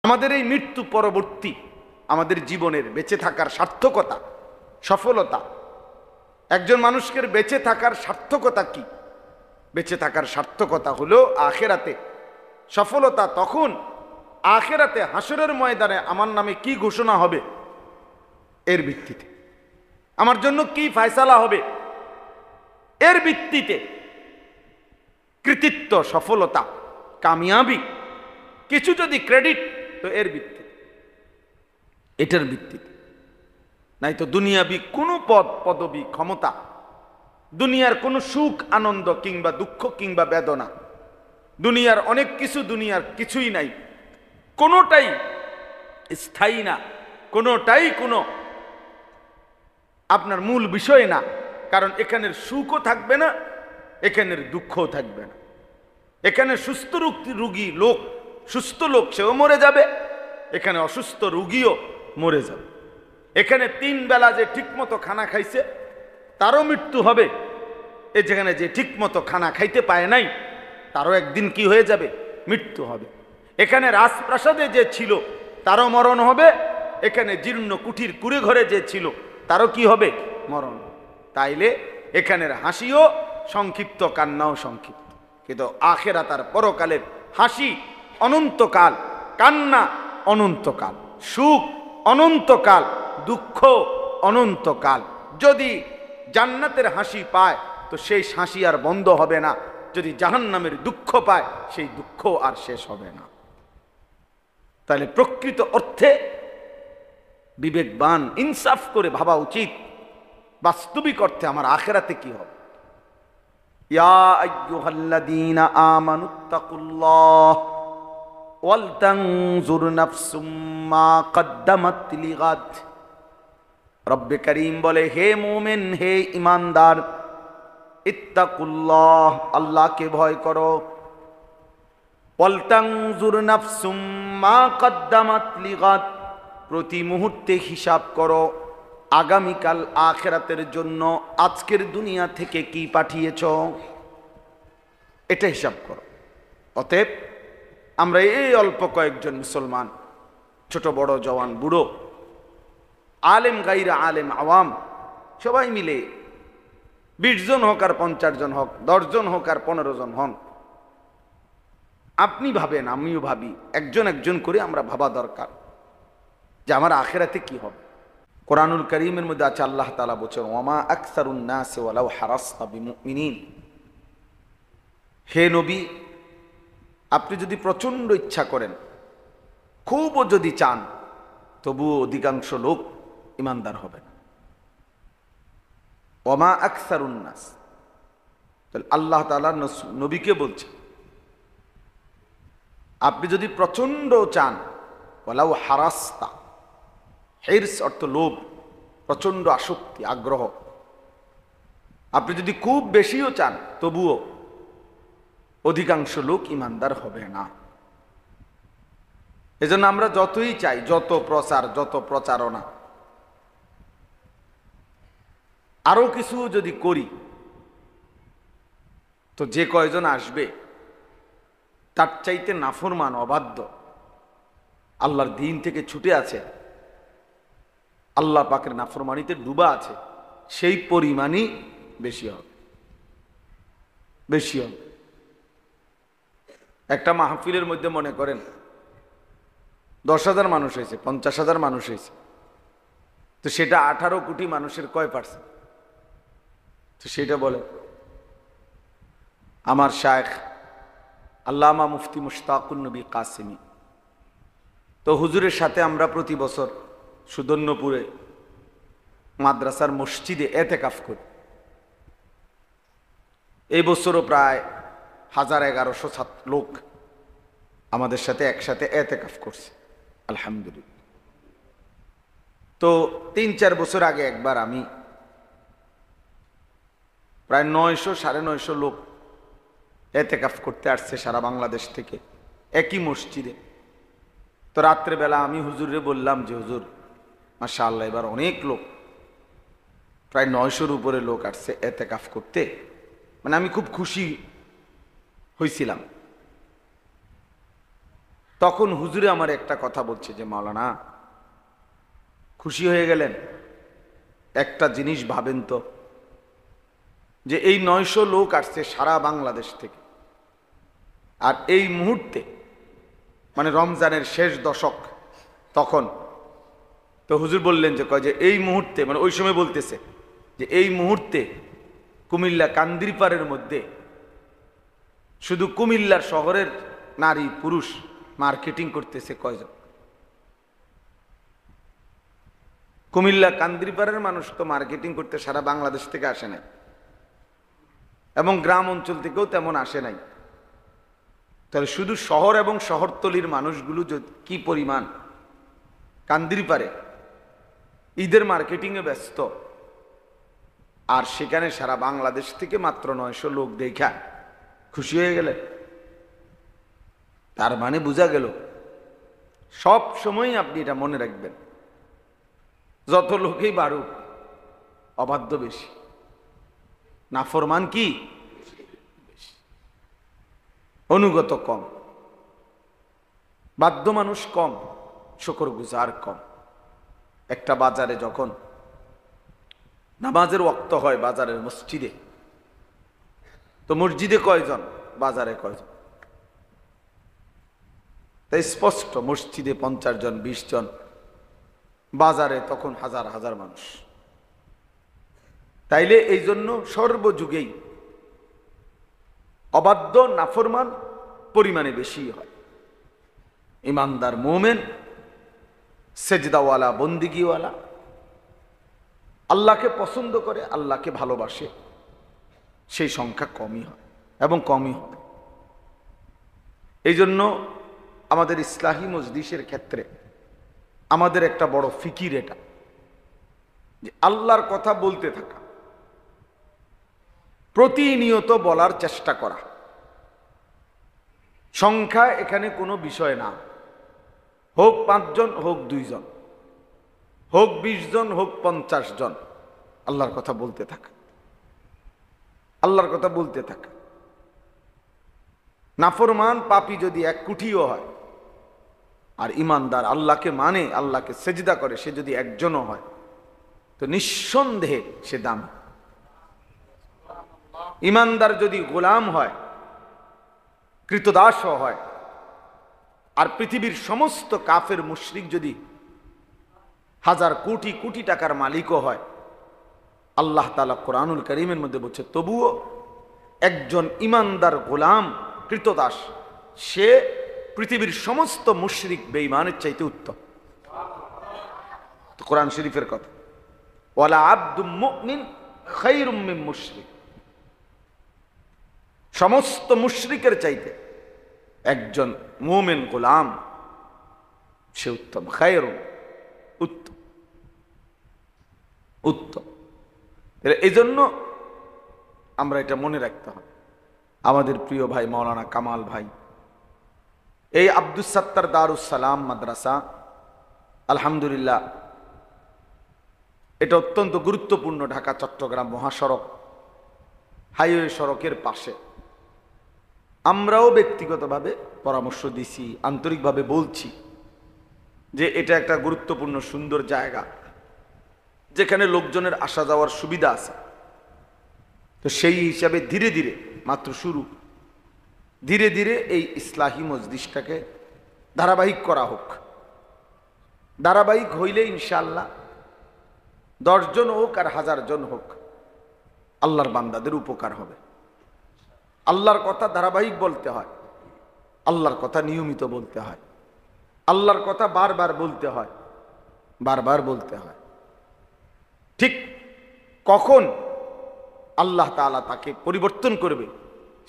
আমাদের এই মৃত্যু পরবর্তী আমাদের জীবনের বেঁচে থাকার সার্থকতা, সফলতা, একজন মানুষকে বেঁচে থাকার সার্থকতা কি? বেঁচে থাকার সার্থকতা হলো আখেরাতে সফলতা। তখন আখেরাতে হাসরের ময়দানে আমার নামে কি ঘোষণা হবে এর ভিত্তিতে, আমার জন্য কি ফয়সালা হবে এর ভিত্তিতে, কৃতিত্ব, সফলতা, কামিয়াবি, কিছু যদি ক্রেডিট তো এর ভিত্তিতে, এটার ভিত্তিতে। নাই তো দুনিয়াবি কোনো পদ পদবি ক্ষমতা, দুনিয়ার কোনো সুখ আনন্দ কিংবা দুঃখ কিংবা বেদনা, দুনিয়ার অনেক কিছু, দুনিয়ার কিছুই নাই, কোনোটাই স্থায়ী না, কোনোটাই কোনো আপনার মূল বিষয় না। কারণ এখানের সুখও থাকবে না, এখানের দুঃখও থাকবে না। এখানে সুস্থ রোগী লোক, সুস্থ লোক সেও মরে যাবে, এখানে অসুস্থ রোগীও মরে যাবে। এখানে 3 বেলা যে ঠিকমতো খানা খাইছে তারও মৃত্যু হবে, এ যেখানে যে ঠিকমতো খানা খাইতে পায় নাই তারও একদিন কি হয়ে যাবে, মৃত্যু হবে। এখানে রাজপ্রাসাদে যে ছিল তারও মরণ হবে, এখানে জীর্ণ কুঠির কুড়ে ঘরে যে ছিল তারও কি হবে, মরণ। তাইলে এখানের হাসিও সংক্ষিপ্ত, কান্নাও সংক্ষিপ্ত, কিন্তু আখেরাত আর পরকালের হাসি অনন্তকাল, কান্না অনন্তকাল, সুখ অনন্তকাল, দুঃখ অনন্তকাল। যদি জান্নাতের হাসি পায় তো সেই হাসি আর বন্ধ হবে না, যদি জাহান্নামের দুঃখ পায় সেই দুঃখ আর শেষ হবে না। তাহলে প্রকৃত অর্থে বিবেকবান ইনসাফ করে ভাবা উচিত বাস্তবিক অর্থে আমার আখেরাতে কি হবে। ইয়া আইয়ুহাল্লাযীনা আমানুত্তাকুল্লাহ ওয়াল তানজুর নাফসুম মা কদ্দামাত লিগাদ। রব্বে করিম বলে, হে মুমিন, হে ঈমানদার, ইত্তাকুল্লাহ, আল্লাহকে ভয় করো। ওয়াল তানজুর নাফসুম মা কদ্দামাত লিগাদ, প্রতি মুহূর্তে হিসাব করো আগামীকাল আখিরাতের জন্য আজকের দুনিয়া থেকে কি পাঠিয়েছ, এটা হিসাব করো। অতএব আমরা এই অল্প কয়েকজন মুসলমান, ছোট বড় জওয়ান বুড়ো, আলেম গাইরা আলেম আওয়াম, সবাই মিলে 20 জন হোক আর 50 জন হোক, 10 জন হোক আর 15 জন হন, আপনি ভাবেন, আমিও ভাবি, একজন একজন করে আমরা ভাবা দরকার যে আমার আখিরাতে কি হবে। কোরআনুল কারীমের মধ্যে আছে, আল্লাহ তাআলা বলেছেন, ওয়ামা আকসারুন নাসি ওয়ালাউ হারাসতা বিমুমিনিন। হে নবী, আপনি যদি প্রচন্ড ইচ্ছা করেন, খুবও যদি চান, তবুও অধিকাংশ লোক ইমানদার হবে না। ওয়ামা আকসারুন নাস, তাহলে আল্লাহ তাআলা নবীকে বলছে, আপনি যদি প্রচন্ড চান, ওয়ালাউ হারাসতা, হিরস অর্থ লোভ, প্রচন্ড আসক্তি, আগ্রহ, আপনি যদি খুব বেশিও চান তবুও অধিকাংশ লোক ইমানদার হবে না। এজন্য আমরা যতই চাই, যত প্রচার, যত প্রচারণা, আরো কিছু যদি করি, তো যে কয়জন আসবে তার চাইতে নাফরমান, অবাধ্য, আল্লাহর দ্বীন থেকে ছুটে আছে, আল্লাহ পাকের নাফরমানিতে ডুবা আছে, সেই পরিমাণই বেশি হবে, বেশি হবে। একটা মাহফিলের মধ্যে মনে করেন 10,000 মানুষ হয়েছে, 50,000 মানুষ হয়েছে, তো সেটা 18 কোটি মানুষের কয় %? তো সেটা বলে আমার শায়েখ আল্লামা মুফতি মুশতাকুন নবী কাসেমি। তো হুজুরের সাথে আমরা প্রতি বছর সুদর্ণপুরে মাদ্রাসার মসজিদে এতেকাফ করি। এই বছরও প্রায় 1100 লোক আমাদের সাথে একসাথে এতেকাফ করছে, আলহামদুলিল্লাহ। তো 3-4 বছর আগে একবার আমি প্রায় 900-950 লোক এতেকাফ করতে আসছে সারা বাংলাদেশ থেকে একই মসজিদে। তো রাত্রেবেলা আমি হুজুরে বললাম যে, হুজুর মাশাআল্লাহ এবার অনেক লোক, প্রায় 900-র উপরে লোক আসছে এতেকাফ করতে, মানে আমি খুব খুশি হয়েছিলাম। তখন হুজুরে আমার একটা কথা বলছে যে মাওলানা, খুশি হয়ে গেলেন? একটা জিনিস ভাবেন তো, যে এই 900 লোক আসছে সারা বাংলাদেশ থেকে, আর এই মুহূর্তে মানে রমজানের শেষ দশক তখন, তো হুজুর বললেন যে কয় যে এই মুহূর্তে, মানে ওই সময় বলতেছে যে এই মুহূর্তে কুমিল্লা কান্দিরপাড়ের মধ্যে শুধু কুমিল্লার শহরের নারী পুরুষ মার্কেটিং করতেছে কয়জন? কুমিল্লা কান্দিরপাড়ের মানুষ তো মার্কেটিং করতে সারা বাংলাদেশ থেকে আসে নাই, এবং গ্রাম অঞ্চল থেকেও তেমন আসে নাই। তাহলে শুধু শহর এবং শহরতলির মানুষগুলো কি পরিমাণ কান্দিরপাড়ে ঈদের মার্কেটিংয়ে ব্যস্ত, আর সেখানে সারা বাংলাদেশ থেকে মাত্র 900 লোক দেখা খুশি হয়ে গেলে, তার মানে বোঝা গেল সব সময় আপনি এটা মনে রাখবেন, যত লোকেই বাড়ুক অবাধ্য বেশি, নাফরমান কি অনুগত কম, বাধ্য মানুষ কম, শুকরগুজার কম। একটা বাজারে যখন নামাজের ওয়াক্ত হয় বাজারের মসজিদে, তো মসজিদে কয়জন, বাজারে কয়জন? তাই স্পষ্ট, মসজিদে 50 জন 20 জন, বাজারে তখন হাজার হাজার মানুষ। তাইলে এই জন্য সর্বযুগেই অবাধ্য নাফরমান পরিমাণে বেশি হয়। ইমানদার মোমেন, সেজদাওয়ালা, বন্দিগিওয়ালা, আল্লাহকে পছন্দ করে, আল্লাহকে ভালোবাসে, সেই সংখ্যা কমই হয় এবং কমই হবে। এই জন্য আমাদের ইসলাহি মজলিসের ক্ষেত্রে আমাদের একটা বড় ফিকির এটা, যে আল্লাহর কথা বলতে থাকা, প্রতিনিয়ত বলার চেষ্টা করা। সংখ্যা এখানে কোনো বিষয় না, হোক 5 জন, হোক 2 জন, হোক 20 জন, হোক 50 জন, আল্লাহর কথা বলতে থাকা, আল্লাহর কথা বলতে থাকা। নাফরমান পাপী যদি 1 কোটিও হয়, আর ইমানদার আল্লাহকে মানে, আল্লাহকে সেজদা করে, সে যদি একজনও হয়, তো নিঃসন্দেহে সে দামি। ইমানদার যদি গোলাম হয়, কৃতদাসও হয়, আর পৃথিবীর সমস্ত কাফের মুশরিক যদি হাজার কোটি কোটি টাকার মালিকও হয়, আল্লাহ তাআলা কোরআনুল কারীমের মধ্যে বলছে তবুও একজন ইমানদার গোলাম কৃতদাস সে পৃথিবীর সমস্ত মুশরিক বেঈমানের চাইতে উত্তম। তো কোরআন শরীফের কথা, ওয়ালা আবদুম মুমিন খায়রুম মিন মুশরিক, সমস্ত মুশরিকের চাইতে একজন মুমিন গোলাম সে উত্তম। খায়রুম, উত্তম, উত্তম। এই জন্য আমরা এটা মনে রাখতে হবে। আমাদের প্রিয় ভাই মাওলানা কামাল ভাই এই আব্দুস সাত্তার দারুস সালাম মাদ্রাসা, আলহামদুলিল্লাহ, এটা অত্যন্ত গুরুত্বপূর্ণ ঢাকা চট্টগ্রাম মহাসড়ক, হাইওয়ে সড়কের পাশে। আমরাও ব্যক্তিগতভাবে পরামর্শ দিছি, আন্তরিকভাবে বলছি যে এটা একটা গুরুত্বপূর্ণ সুন্দর জায়গা, যেখানে লোকজনের আসা যাওয়ার সুবিধা আছে। তো সেই হিসাবে ধীরে ধীরে, মাত্র শুরু, ধীরে ধীরে এই ইসলাহি মজলিসটাকে ধারাবাহিক করা হোক। ধারাবাহিক হইলে ইনশাআল্লাহ 10 জন হোক আর 1000 জন হোক, আল্লাহর বান্দাদের উপকার হবে। আল্লাহর কথা ধারাবাহিক বলতে হয়, আল্লাহর কথা নিয়মিত বলতে হয়, আল্লাহর কথা বারবার বলতে হয়, বারবার বলতে হয়। ঠিক কখন আল্লাহ তাআলা তাকে পরিবর্তন করবে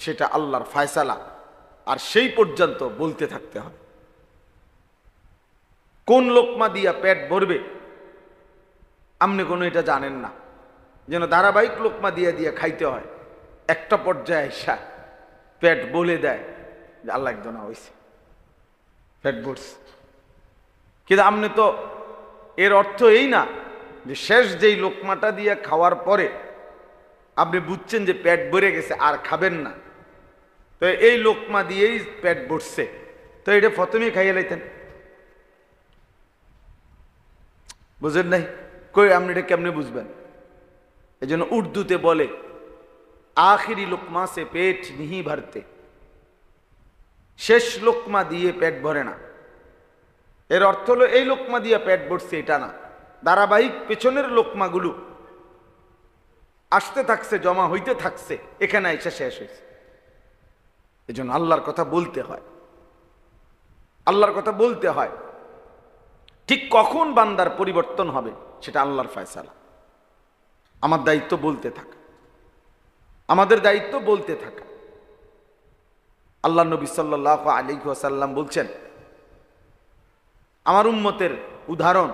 সেটা আল্লাহর ফয়সালা, আর সেই পর্যন্ত বলতে থাকতে হবে। কোন লোকমা দিয়া পেট ভরবে আপনি কোনো এটা জানেন না, যেন ধারাবাহিক লোকমা দিয়া দিয়া খাইতে হয়। একটা পর্যায়ে আইসা পেট বলে দেয় যে আল্লাহ একজনা হয়েছে, পেট ভরছে। কিন্তু আপনি তো, এর অর্থ এই না যে শেষ যেই লোকমাটা দিয়ে খাওয়ার পরে আপনি বুঝছেন যে পেট ভরে গেছে আর খাবেন না, তো এই লোকমা দিয়েই পেট ভরছে, তো তো এটা প্রথমেই খাইয়ে লাইতেন, বুঝেন নাই? কই আপনি এটা কেমনে বুঝবেন? এই জন্য উর্দুতে বলে আখিরি লোকমা সে পেট নিহি ভরতে, শেষ লোকমা দিয়ে পেট ভরে না। এর অর্থ হলো এই লোকমা দিয়ে পেট ভরছে এটা না, ধারাবাহিক পেছনের লোকমাগুলো আসতে থাকছে, জমা হইতে থাকছে, এখানে এসে শেষ হয়েছে। এই জন্য আল্লাহর কথা বলতে হয়, আল্লাহর কথা বলতে হয়। ঠিক কখন বান্দার পরিবর্তন হবে সেটা আল্লাহর ফয়সালা। আমার দায়িত্ব বলতে থাকা, আমাদের দায়িত্ব বলতে থাকা। আল্লাহ নবী সাল্লাল্লাহু আলাইহি ওয়াসাল্লাম বলছেন, আমার উম্মতের উদাহরণ,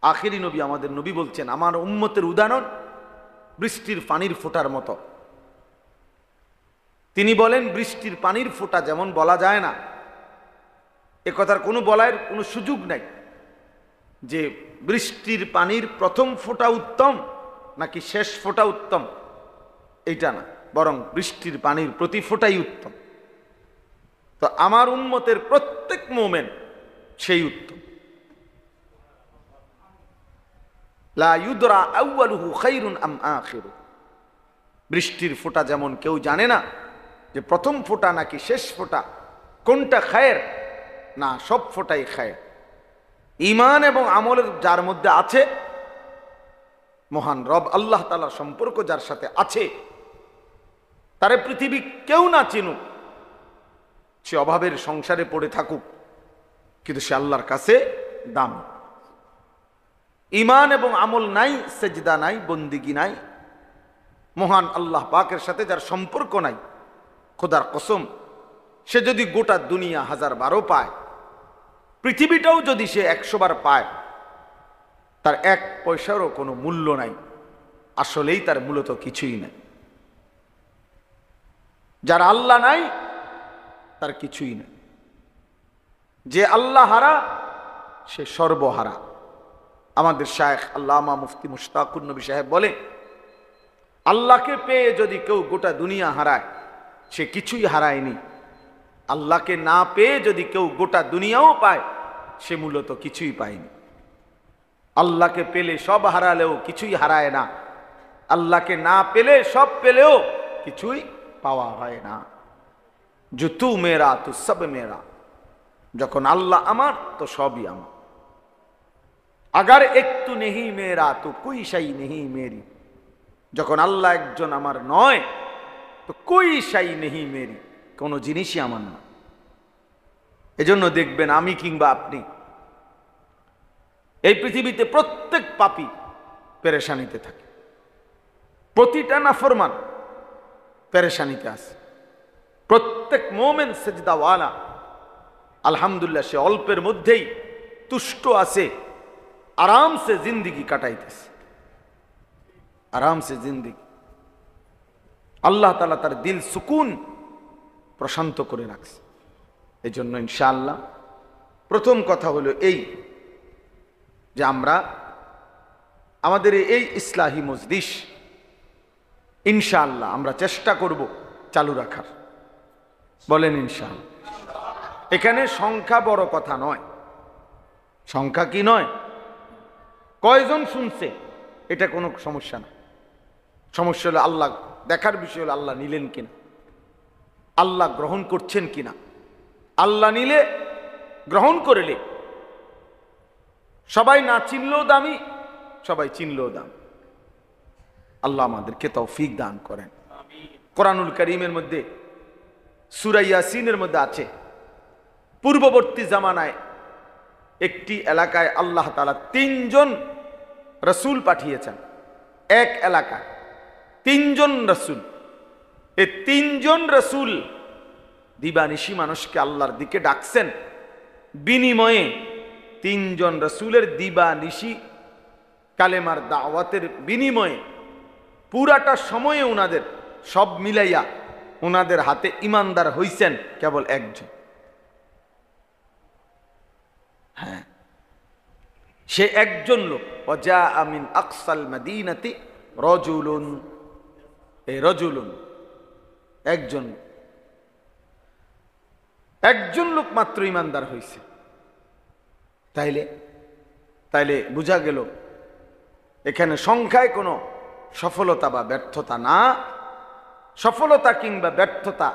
আখিরি নবী আমাদের নবী বলছেন, আমার উম্মতের উদাহরণ বৃষ্টির পানির ফোঁটার মতো। তিনি বলেন বৃষ্টির পানির ফোঁটা যেমন বলা যায় না, এ কথার কোনো বলার কোনো সুযোগ নাই যে বৃষ্টির পানির প্রথম ফোঁটা উত্তম নাকি শেষ ফোঁটা উত্তম, এইটা না, বরং বৃষ্টির পানির প্রতি ফোঁটাই উত্তম। তো আমার উম্মতের প্রত্যেক মোমেন সেই উত্তম। লা ইউদরা আউয়ালুহু খায়রুন আম আখিরু, বৃষ্টির ফোঁটা যেমন কেউ জানে না যে প্রথম ফোঁটা নাকি শেষ ফোঁটা, কোনটা খায়ের, না সব ফোঁটাই খায়ের। ঈমান এবং আমলের যার মধ্যে আছে, মহান রব আল্লাহ তাআলার সম্পর্ক যার সাথে আছে, তারে পৃথিবী কেউ না চিনুক, সে অভাবের সংসারে পড়ে থাকুক, কিন্তু সে আল্লাহর কাছে দাম। ঈমান এবং আমল নাই, সেজদা নাই, বন্দিগি নাই, মহান আল্লাহ পাকের সাথে যার সম্পর্ক নাই, খোদার কসম সে যদি গোটা দুনিয়া 1000 পায়, পৃথিবীটাও যদি সে 100 বার পায়, তার 1 পয়সারও কোনো মূল্য নাই, আসলেই তার মূলত কিছুই নাই। যার আল্লাহ নাই তার কিছুই নাই। যে আল্লাহ হারা সে সর্বহারা। আমাদের শায়েখ আল্লামা মুফতি মুশতাকুর নবী সাহেব বলে, আল্লাহকে পেয়ে যদি কেউ গোটা দুনিয়া হারায় সে কিছুই হারায়নি, আল্লাহকে না পেয়ে যদি কেউ গোটা দুনিয়াও পায় সে মূলত কিছুই পায়নি। আল্লাহকে পেলে সব হারালেও কিছুই হারায় না, আল্লাহকে না পেলে সব পেলেও কিছুই পাওয়া হয় না। जो तू मेरा तो सब मेरा, যখন আল্লাহ আমার তো সবই আমার। अगर एक तू नहीं मेरा तो कोई शाई नहीं मेरी, যখন আল্লাহ একজন আমার নয় তো कोई शाई नहीं मेरी, কোনো জিনিসই আমার না। এজন্য দেখবেন আমি কিংবা আপনি এই পৃথিবীতে প্রত্যেক পাপী পেরেশানিতে থাকে, প্রতিটা নাফরমান পেরেশানিতে আছে। প্রত্যেক মোমেন সেজদাওয়ালা আলহামদুলিল্লাহ সে অল্পের মধ্যেই তুষ্ট আছে, আরামসে জিন্দিগি কাটাইতেছে, আরামসে জিন্দিগি। আল্লাহ তাআলা তার দিল সুকুন প্রশান্ত করে রাখছে। এই জন্য ইনশাআল্লাহ প্রথম কথা হলো এই যে আমরা আমাদের এই ইসলাহি মজলিস ইনশাআল্লাহ আমরা চেষ্টা করব চালু রাখার। বলেন ইনশাআল্লাহ। এখানে সংখ্যা বড় কথা নয়, সংখ্যা কি নয়, কয়জন শুনছে এটা কোনো সমস্যা না। সমস্যা হলো আল্লাহ দেখার বিষয় হলো আল্লাহ নিলেন কিনা, আল্লাহ গ্রহণ করছেন কিনা। আল্লাহ নিলে গ্রহণ করলে সবাই না চিনলেও দামি, সবাই চিনলেও দাম। আল্লাহ আমাদেরকে তৌফিক দান করেন। কোরআনুল কারীমের মধ্যে সূরা ইয়াসিনের মধ্যে আছে, পূর্ববর্তী জামানায় একটি এলাকায় আল্লাহ তাআলা 3 জন রাসূল পাঠিয়েছেন। এক এলাকায় 3 জন রাসূল, এই 3 জন রাসূল দিবানিশি মানুষকে আল্লাহর দিকে ডাকছেন। বিনিময়ে 3 জন রাসূলের দিবানিশি কালেমার দাওয়াতের বিনিময়ে পুরাটা সময়ে উনাদের সব মিলাইয়া উনাদের হাতে ইমানদার হইছেন কেবল একজন। হ্যাঁ, সে একজন লোক। ওয়াজা মিন আকসাল মাদিনাতি রাজুলুন, এই রাজুলুন একজন। একজন লোক মাত্র ইমানদার হয়েছে। তাইলে তাইলে বোঝা গেল এখানে সংখ্যায় কোনো সফলতা বা ব্যর্থতা না, সফলতা কিংবা ব্যর্থতা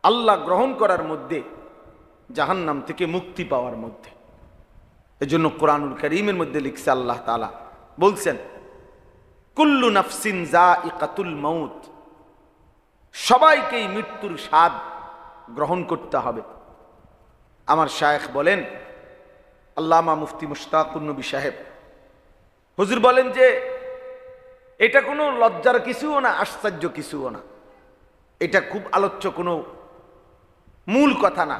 আল্লাহ গ্রহণ করার মধ্যে, জাহান্নাম থেকে মুক্তি পাওয়ার মধ্যে। এজন্য কোরআনুল কারীমের মধ্যে লিখছে আল্লাহ তাআলা বলছেন, কুল্লু নাফসিন যায়িকাতুল মাউত, সবাইকেই মৃত্যুর স্বাদ গ্রহণ করতে হবে। আমার শায়েখ বলেন, আল্লামা মুফতি মুশতাকুন নবী সাহেব হুজুর বলেন যে এটা কোনো লজ্জার কিছুও না, আশ্চর্য কিছুও না, এটা খুব আলোচ্য কোনো মূল কথা না।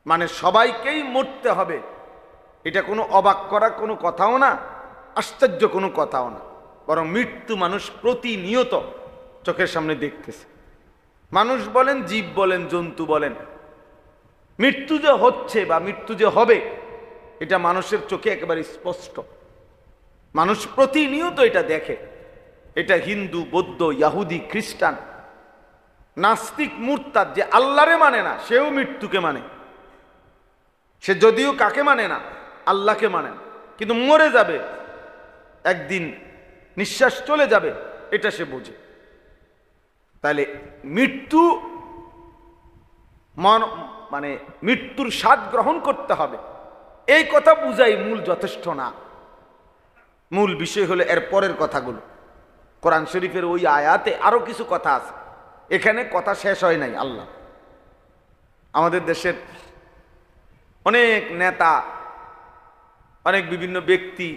মানে সবাইকেই মরতে হবে, এটা কোনো অবাক করা কোনো কথাও না, আশ্চর্য কোনো কথাও না, বরং মৃত্যু মানুষ প্রতিনিয়ত চোখের সামনে দেখতেছে। মানুষ বলেন, জীব বলেন, জন্তু বলেন, মৃত্যু যে হচ্ছে বা মৃত্যু যে হবে এটা মানুষের চোখে একেবারে স্পষ্ট। মানুষ প্রতিনিয়ত এটা দেখে। এটা হিন্দু, বৌদ্ধ, ইহুদি, খ্রিস্টান, নাস্তিক, মুরতাদ, যে আল্লাহরে মানে না সেও মৃত্যুকে মানে। সে যদিও কাকে মানে না, আল্লাহকে মানে না, কিন্তু মরে যাবে একদিন, নিঃশ্বাস চলে যাবে, এটা সে বোঝে। তাহলে মৃত্যু মানে মৃত্যুর স্বাদ গ্রহণ করতে হবে, এই কথা বুঝাই মূল যথেষ্ট না। মূল বিষয় হলো এর পরের কথাগুলো। কোরআন শরীফের ওই আয়াতে আরো কিছু কথা আছে, এখানে কথা শেষ হয় নাই। আল্লাহ আমাদের দেশের অনেক নেতা, অনেক বিভিন্ন ব্যক্তি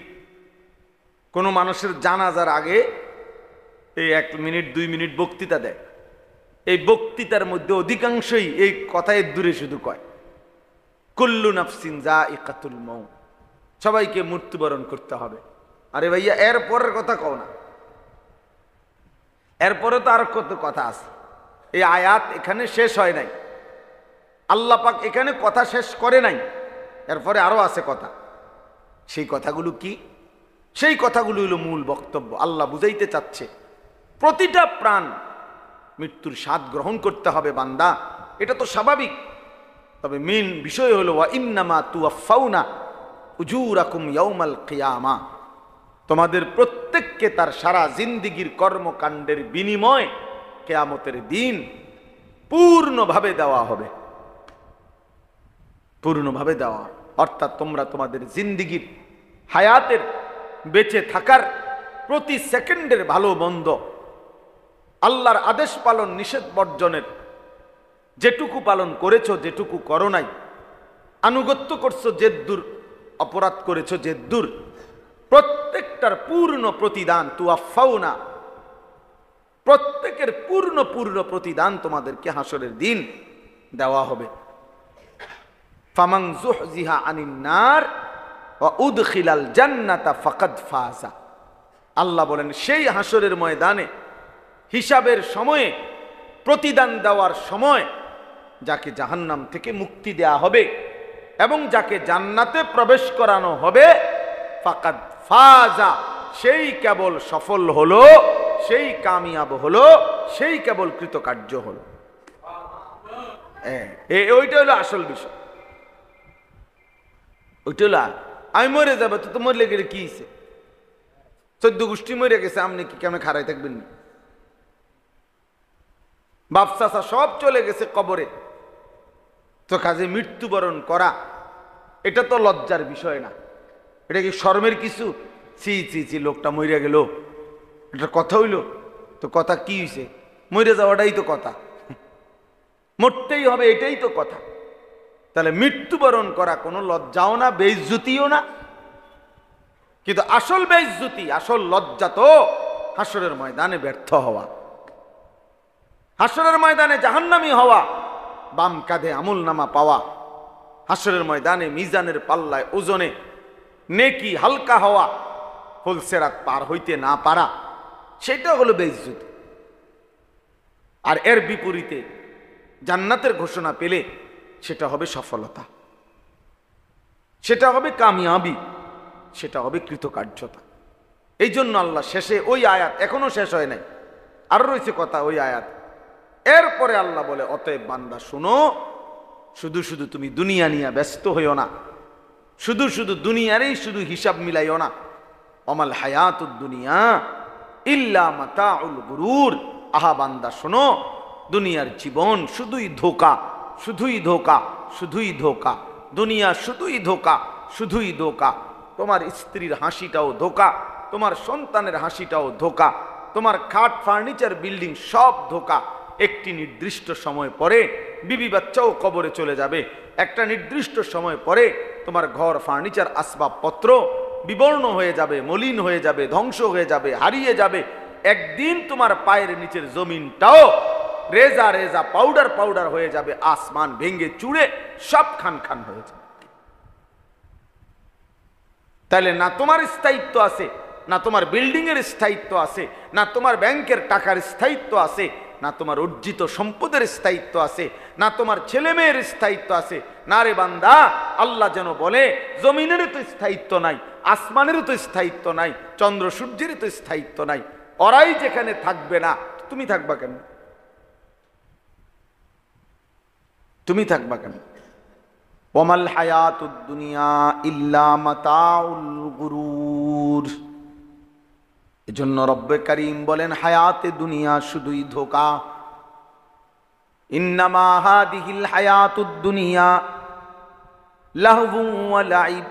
কোনো মানুষের জানাজার আগে এই 1 মিনিট 2 মিনিট বক্তৃতা দেয়। এই বক্তৃতার মধ্যে অধিকাংশই এই কথায় দূরে শুধু কয়, কুল্লু নাফসিন যায়িকাতুল মাউত, সবাইকে মৃত্যুবরণ করতে হবে। আরে ভাইয়া, এর পরের কথা কও না, এরপরে তো আর কত কথা আছে। এই আয়াত এখানে শেষ হয় নাই, আল্লাহ পাক এখানে কথা শেষ করে নাই, এরপরে আরো আছে কথা। সেই কথাগুলো কি? সেই কথাগুলো হলো মূল বক্তব্য। আল্লাহ বুঝাইতে চাচ্ছে প্রতিটা প্রাণ মৃত্যুর স্বাদ গ্রহণ করতে হবে বান্দা, এটা তো স্বাভাবিক। তবে মেন বিষয় হলো ওয়া ইন্নামা তুওয়াফাউনা উজুরাকুম ইয়াউমাল কিয়ামা, তোমাদের প্রত্যেককে তার সারা জিন্দেগীর কর্মকাণ্ডের বিনিময় কিয়ামতের দিন পূর্ণভাবে দেওয়া হবে, পূর্ণভাবে দেওয়া। অর্থাৎ তোমরা তোমাদের জিন্দেগীর হায়াতের বেঁচে থাকার প্রতি সেকেন্ডের ভালো মন্দ, আল্লাহর আদেশ পালন, নিষেধ বর্জনের যেটুকু পালন করেছো, যেটুকু করো নাই, আনুগত্য করছো যেদূর, অপরাধ করেছো যেদূর, প্রত্যেকটার পূর্ণ প্রতিদান তুওয়াফাউনা, প্রত্যেকের পূর্ণ প্রতিদান তোমাদেরকে হাসরের দিন দেওয়া হবে। ফামান যুহজিহা আনিন নার ওয়া উদখিলাল জান্নাতা ফাকাদ ফাজা, আল্লাহ বলেন সেই হাসরের ময়দানে হিসাবের সময়ে, প্রতিদান দেওয়ার সময় যাকে জাহান্নাম থেকে মুক্তি দেয়া হবে এবং যাকে জান্নাতে প্রবেশ করানো হবে, ফাকাদ ফাজা, সেই কেবল সফল হলো, সেই কামিয়াব হলো, সেই কেবল কৃতকার্য হলো। ওইটা হলো আসল বিষয়। ওইটা হলো আমি মরে যাবো, তো মরলে গেলে কি হয়েছে? 14 গোষ্ঠী মরে গেছে, আপনি কি কেমন খাড়াই থাকবেন? বাপ চাচা সব চলে গেছে কবরে, তো কাজে মৃত্যুবরণ করা এটা তো লজ্জার বিষয় না, এটা কি শরমের কিছু? চি চি চি, লোকটা মরে গেল, এটা কথা হইল? তো কথা কি হয়েছে? মরে যাওয়াটাই তো কথা, মরতেই হবে, এটাই তো কথা। তাহলে মৃত্যুবরণ করা কোনো লজ্জাও না, বেইজ্জতিও না। কিন্তু আসল বেইজ্জতি, আসল লজ্জা তো হাসরের ময়দানে ব্যর্থ হওয়া, হাসরের ময়দানে জাহান্নামী হওয়া, বাম কাঁধে আমলনামা পাওয়া, হাসরের ময়দানে মিজানের পাল্লায় ওজনে নেকি হালকা হওয়া, ফুলসেরাত পার হইতে না পারা, সেটা হলো বেইজ্জতি। আর এর বিপরীতে জান্নাতের ঘোষণা পেলে সেটা হবে সফলতা, সেটা হবে কামিয়াবি, সেটা হবে কৃতকার্যতা। এই জন্য আল্লাহ শেষে ওই আয়াত, এখনো শেষ হয় নাই, আরো রয়েছে কথা ওই আয়াত, এরপরে আল্লাহ বলে, অতএব বান্দা শুনো, শুধু শুধু তুমি দুনিয়া নিয়ে ব্যস্ত হইও না, শুধু শুধু দুনিয়ারই শুধু হিসাব মিলাইও না। অমাল হায়াতুদ দুনিয়া ইল্লা মাতাউল গুরুর। আহা বান্দা শোনো, দুনিয়ার জীবন শুধুই ধোঁকা, শুধুই ধোঁকা, শুধুই ধোঁকা। দুনিয়া শুধুই ধোঁকা, শুধুই ধোঁকা। তোমার স্ত্রীর হাসিটাও ধোঁকা, তোমার সন্তানের হাসিটাও ধোঁকা, তোমার খাট ফার্নিচার বিল্ডিং সব ধোঁকা। একটি নির্দিষ্ট সময় পরে বিবি বাচ্চাও কবরে চলে যাবে। একটা নির্দিষ্ট সময় পরে তোমার ঘর ফার্নিচার আসবাবপত্র বিবর্ণ হয়ে যাবে, মলিন হয়ে যাবে, ধ্বংস হয়ে যাবে, হারিয়ে যাবে। একদিন তোমার পায়ের নিচের জমিনটাও রেজা রেজা পাউডার পাউডার হয়ে যাবে, আসমান ভেঙে চুড়ে সব খান খান হয়ে যাবে। তাহলে না তোমার স্থায়িত্ব আছে, না তোমার বিল্ডিং এর স্থায়িত্ব আছে, না তোমার ব্যাংকের টাকার স্থায়িত্ব আছে, না তোমার অর্জিত সম্পদের স্থায়িত্ব আছে, না তোমার ছেলে মেয়ের স্থায়িত্ব আছে। না রে বান্দা, আল্লাহ যেন বলে জমিনের তো স্থায়িত্ব নাই, আসমানের তো স্থায়িত্ব নাই, চন্দ্র সূর্যের তো স্থায়িত্ব নাই। ওরাই যেখানে থাকবে না, তুমি থাকবা কেন? তুমি থাকবা কেন? ওয়ামাল হায়াতুদ দুনিয়া ইল্লা মাতাউল গুরুর। এজন্য রব্বে কারীম বলেন, হায়াতে দুনিয়া শুধুই ধোঁকা। ইন্নামা হাদিহিল হায়াতুদ দুনিয়া লাহবু ওয়া লাইব।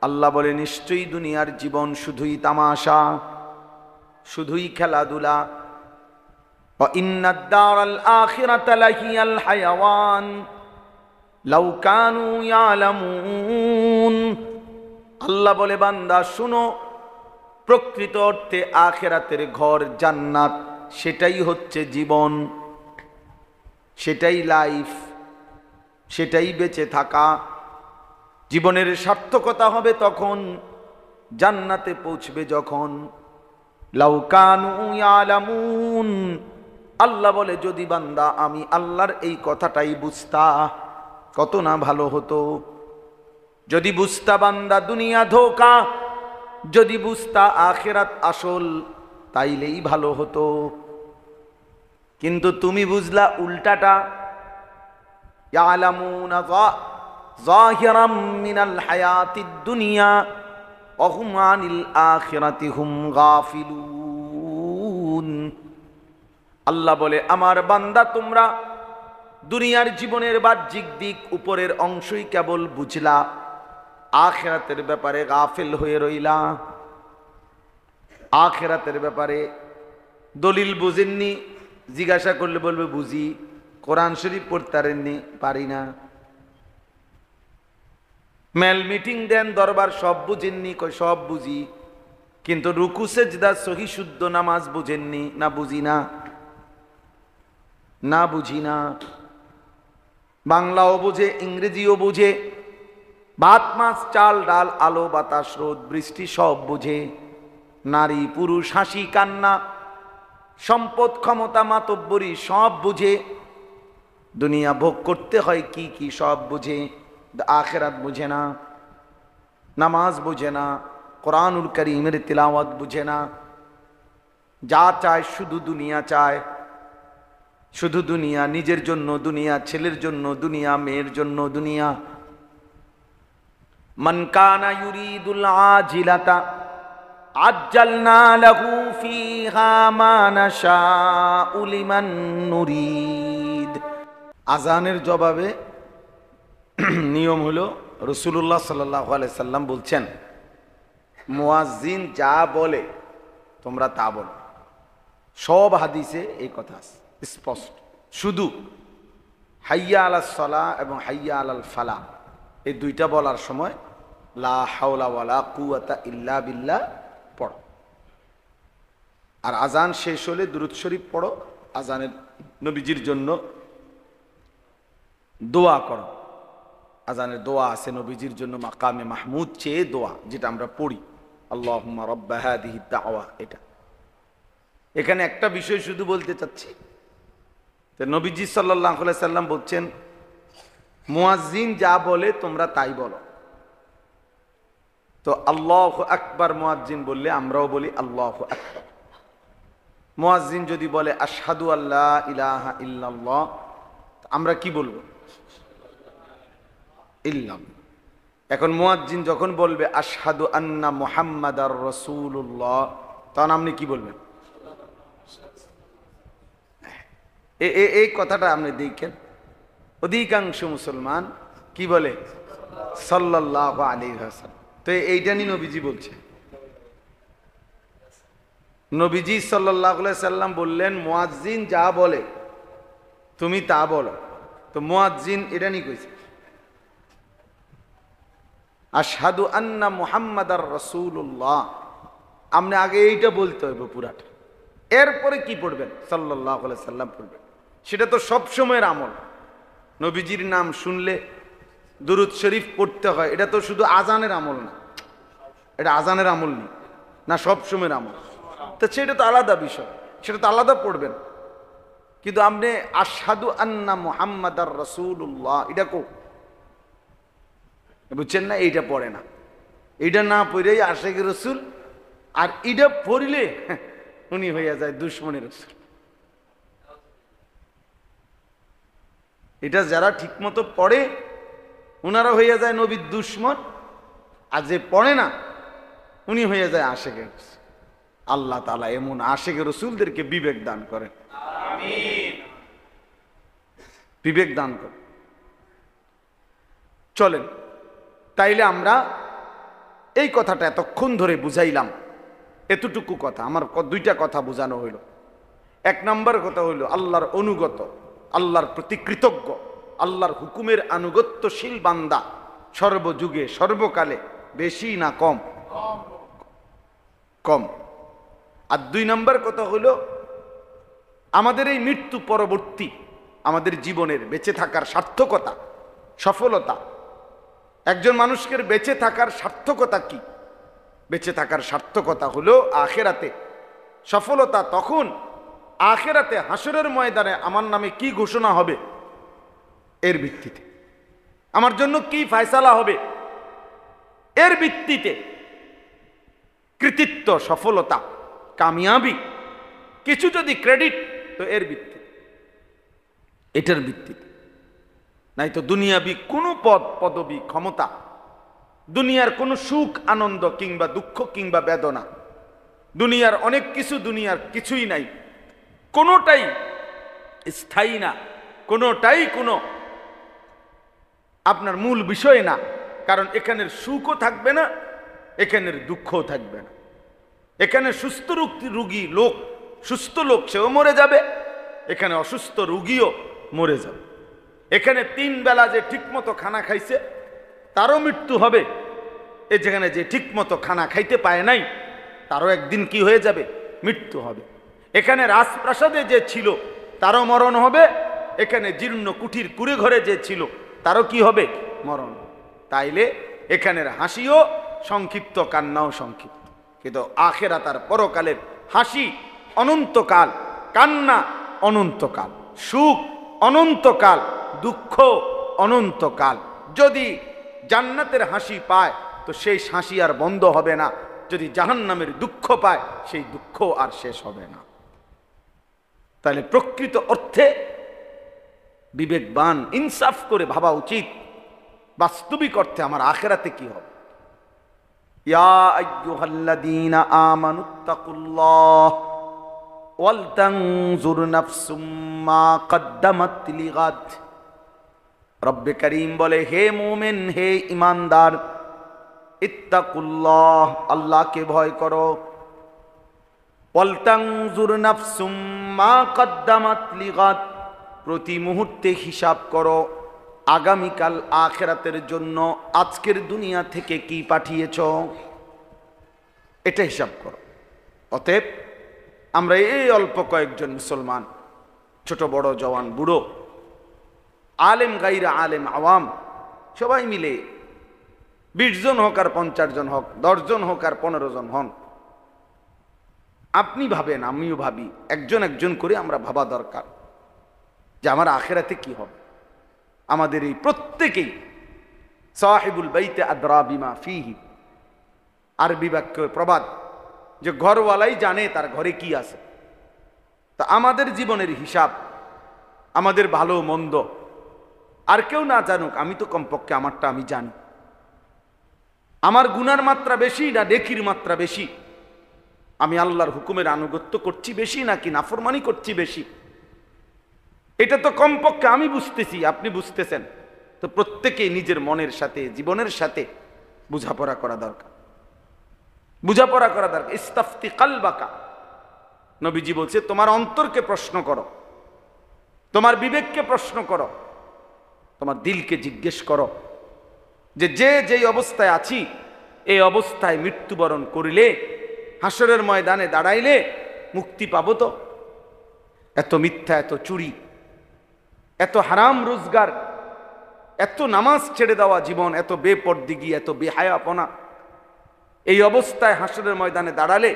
আল্লাহ বলে, নিশ্চয়ই দুনিয়ার জীবন শুধুই তামাশা, শুধুই খেলাধুলা। ওয়া ইন্নাদ দারাল আখিরাতা লাহিয়াল হায়াওয়ান লাউ কানু ইয়ালামুন। আল্লাহ বলে, বান্দা শুনো, প্রকৃত অর্থে আখিরাতের ঘর জান্নাত, সেটাই হচ্ছে জীবন, সেটাই লাইফ, সেটাই বেঁচে থাকা। জীবনের সার্থকতা হবে তখন, জান্নাতে পৌঁছবে যখন। লাউ কানু ইয়ালামুন। আল্লাহ বলে, যদি বান্দা আমি আল্লাহর এই কথাটাই বুঝতা, কত না ভালো হতো। যদি বুঝতা বান্দা দুনিয়া ধোঁকা, যদি বুঝতা আখিরাত আসল, তাইলেই ভালো হতো। কিন্তু তুমি বুঝলা উল্টাটা। ইয়ালামুনা যাহিরাম মিনাল হায়াতিদ দুনিয়া ওয়া হুম আনিল আখিরাতি হুম গাফিলুন। আল্লাহ বলে, আমার বান্দা তোমরা দুনিয়ার জীবনের বাহ্যিক দিক, উপরের অংশই কেবল বুঝলা, আখিরাতের ব্যাপারে গাফিল হয়ে রইলা। আখিরাতের ব্যাপারে দলিল বুঝেননি, জিজ্ঞাসা করলে বলবে বুঝি। কোরআন শরীফ পড়তে পারেননি, পারি না। মেল মিটিং দেন, দরবার সব বুঝেননি, কই সব বুঝি। কিন্তু রুকু সেজদা সহি শুদ্ধ নামাজ বুঝেননি, না বুঝি না, না বুঝি না। বাংলাও বুঝে, ইংরেজিও বুঝে, ভাত মাছ চাল ডাল আলো বাতাস রোদ বৃষ্টি সব বুঝে। নারী পুরুষ হাসি কান্না, সম্পদ ক্ষমতা মাতব্বরি সব বুঝে। দুনিয়া ভোগ করতে হয় কি কি সব বুঝে, আখিরাত বুঝে না। নামাজ বুঝে না, কোরআনুল কারীমের তিলাওয়াত বুঝে না। যা চায় শুধু দুনিয়া চায়, শুধু দুনিয়া, নিজের জন্য দুনিয়া, ছেলের জন্য দুনিয়া, মেয়ের জন্য দুনিয়া। মান কানা ইউরিদুল আজিলাতা আজ্জালনা লাহু ফিহা মা নাশাউ লিমান নুরিদ। আজানের জবাবে নিয়ম হলো, রাসূলুল্লাহ সাল্লাল্লাহু আলাইহি সাল্লাম বলছেন, মুয়াজ্জিন যা বলে তোমরা তা বলো। সব হাদিসে এই কথা আছে স্পষ্ট। শুধু হাইয়া আলাস সালাহ এবং হাইয়া আলাল ফালাহ এই দুইটা বলার সময় লা হাওলা ওয়ালা কুওয়াতা ইল্লা বিল্লাহ পড়ো। আর আজান শেষ হলে দুরূদ শরীফ পড়ো। আজানের নবীজির জন্য দোয়া করো। আজানের দোয়া আছে নবীজির জন্য, মাকামে মাহমুদ চেয়ে দোয়া, যেটা আমরা পড়ি, আল্লাহুম্মা রাব্বা হাযিহি দাওয়া। এটা এখানে একটা বিষয় শুধু বলতে চাচ্ছি, নবীজি সাল্লাল্লাহু আলাইহি সাল্লাম বলছেন, মুয়াজ্জিন যা বলে তোমরা তাই বলো। তো আল্লাহু আকবার মুয়াজ্জিন বললে আমরাও বলি আল্লাহু আকবার। মুয়াজ্জিন যদি বলে আশহাদু আল্লা ইলাহা ইল্লাল্লাহ, আমরা কি বলবো? ইল্লাল্লাহ। এখন মুয়াজ্জিন যখন বলবে আশহাদু আন্না মুহাম্মাদার রাসূলুল্লাহ, তখন আপনি কি বলবেন? এই কথাটা আপনি দেখেন, অধিকাংশ মুসলমান কি বলে? সাল্লাল্লাহু আলাইহি ওয়াসাল্লাম। তো এইটা নিয়ে নবীজি বলছে, নবীজি সাল্লাল্লাহু আলাইহি সাল্লাম বললেন মুয়াজ্জিন যা বলে তুমি তা বলো। তো মুয়াজ্জিন এটা নিয়ে কইছে আশহাদু আন্না মুহাম্মাদার রাসূলুল্লাহ, আপনি আগে এইটা বলতে হবে পুরাটা, এরপরে কি পড়বেন? সাল্লাল্লাহু আলাইহি সাল্লাম পড়বেন। সেটা তো সব সময়ের আমল। নবীজির নাম শুনলে দুরূদ শরীফ পড়তে হয়, এটা তো শুধু আজানের আমল না, এটা আজানের আমল নেই না, সব সময়ের আমল। তো সেটা তো আলাদা বিষয়, সেটা তো আলাদা পড়বেন। কিন্তু আপনি আশহাদু আন্না মুহাম্মাদার রাসূলুল্লাহ এটা কো, বুঝছেন না? এইটা পড়ে না, এইটা না পড়েই আশিকের রাসূল, আর এটা পড়লে উনি হইয়া যায় দুশমনের রাসূল। এটা যারা ঠিকমতো পড়ে উনারা হইয়া যায় নবীর দুশমন, আর যে পড়ে না উনি হইয়া যায় আশিকের রাসূল। আল্লাহ তাআলা এমন আশিকের রাসূলদেরকে বিবেক দান করেন, আমিন, বিবেক দান করেন। চলেন তাইলে আমরা এই কথাটা এতক্ষণ ধরে বুঝাইলাম, এতটুকু কথা আমার দুইটা কথা বোঝানো হইল। এক নম্বর কথা হইল আল্লাহর অনুগত, আল্লাহর প্রতি কৃতজ্ঞ, আল্লাহর হুকুমের আনুগত্যশীল বান্দা সর্বযুগে সর্বকালে বেশি না কম? কম। আর দুই নম্বর কথা হইল আমাদের এই মৃত্যু পরবর্তী আমাদের জীবনের বেঁচে থাকার সার্থকতা, সফলতা। একজন মানুষের বেঁচে থাকার সার্থকতা কি? বেঁচে থাকার সার্থকতা হলো আখিরাতে সফলতা। তখন আখিরাতে হাসরের ময়দানে আমার নামে কি ঘোষণা হবে এর ভিত্তিতে, আমার জন্য কি ফয়সালা হবে এর ভিত্তিতে, কৃতিত্ব, সফলতা, কামিয়াবি, কিছু যদি ক্রেডিট তো এর ভিত্তিতে, এটার ভিত্তিতে। নাই তো দুনিয়াবি কোনো পদ পদবি ক্ষমতা, দুনিয়ার কোনো সুখ আনন্দ কিংবা দুঃখ কিংবা বেদনা, দুনিয়ার অনেক কিছু, দুনিয়ার কিছুই নাই, কোনোটাই স্থায়ী না, কোনোটাই কোনো আপনার মূল বিষয় না। কারণ এখানের সুখও থাকবে না, এখানের দুঃখও থাকবে না। এখানে সুস্থ রোগী লোক, সুস্থ লোক সেও মরে যাবে, এখানে অসুস্থ রোগীও মরে যাবে। এখানে 3 বেলা যে ঠিকমতো খানা খাইছে তারও মৃত্যু হবে, এ যেখানে যে ঠিকমতো খানা খাইতে পায় নাই তারও একদিন কি হয়ে যাবে? মৃত্যু হবে। এখানে রাজপ্রাসাদে যে ছিল তারও মরণ হবে, এখানে জীর্ণ কুঠির কুড়ে ঘরে যে ছিল তারও কি হবে? মরণ। তাইলে এখানের হাসিও সংক্ষিপ্ত, কান্নাও সংক্ষিপ্ত, কিন্তু আখিরাত আর পরকালের হাসি অনন্তকাল, কান্না অনন্তকাল, সুখ অনন্তকাল, দুঃখ অনন্তকাল। যদি জান্নাতের হাসি পায় তো সেই হাসি আর বন্ধ হবে না, যদি জাহান্নামের দুঃখ পায় সেই দুঃখ আর শেষ হবে না। তাহলে প্রকৃত অর্থে বিবেকবান ইনসাফ করে ভাবা উচিত বাস্তবিক অর্থে আমার আখিরাতে কি হবে। ইয়া আইয়ুহাল্লাযীনা আমানুত্তাকুল্লাহ ওয়াল তানজুর নাফসুম মা কদ্দামাত লিগাদ। রব্বে করিম বলে, হে মুমিন, হে ঈমানদার, ইত্তাকুল্লাহ, আল্লাহকে ভয় করো, ওয়াল তানজুর নাফসুম মা কদ্দামাত লিগাদ, প্রতি মুহূর্তে হিসাব করো আগামীকাল আখিরাতের জন্য আজকের দুনিয়া থেকে কি পাঠিয়েছ, এটা হিসাব করো। অতএব আমরা এই অল্প কয়েকজন মুসলমান, ছোট বড় জওয়ান বুড়ো, আলেম গাইরা আলেম আওয়াম, সবাই মিলে 20 জন হোক আর 50 জন হোক, 10 জন হোক আর 15 জন হন, আপনি ভাবেন আমিও ভাবি, একজন একজন করে আমরা ভাবা দরকার যে আমার আখিরাতে কি হবে। আমাদের এই প্রত্যেকেই সাহিবুল বাইতে আদরা বিমা ফিহি, আরবি বাক্য প্রবাদ যে ঘরওয়ালাই জানে তার ঘরে কি আছে। তা আমাদের জীবনের হিসাব, আমাদের ভালো মন্দ আর কেউ না জানুক, আমি তো কমপক্ষে আমারটা আমি জানি। আমার গুনার মাত্রা বেশি না নেকির মাত্রা বেশি? আমি আল্লাহর হুকুমের আনুগত্য করছি বেশি নাকি নাফরমানি করছি বেশি? এটা তো কমপক্ষে আমি বুঝতেছি, আপনি বুঝতেছেন। তো প্রত্যেকেই নিজের মনের সাথে জীবনের সাথে বোঝাপড়া করা দরকার, বোঝাপড়া করা দরকার। ইস্তাফতি কালবাকা, নবীজি বলছে তোমার অন্তরকে প্রশ্ন করো, তোমার বিবেককে প্রশ্ন করো, তোমার দিলকে জিজ্ঞেস করো যে যেই অবস্থায় আছি এই অবস্থায় মৃত্যুবরণ করিলে, হাসরের ময়দানে দাঁড়াইলে মুক্তি পাবো তো? এত মিথ্যা, এত চুরি, এত হারাম রোজগার, এত নামাজ ছেড়ে দেওয়া জীবন, এত বেপরদিগি, এত বেহায়াপনা, এই অবস্থায় হাসরের ময়দানে দাঁড়ালে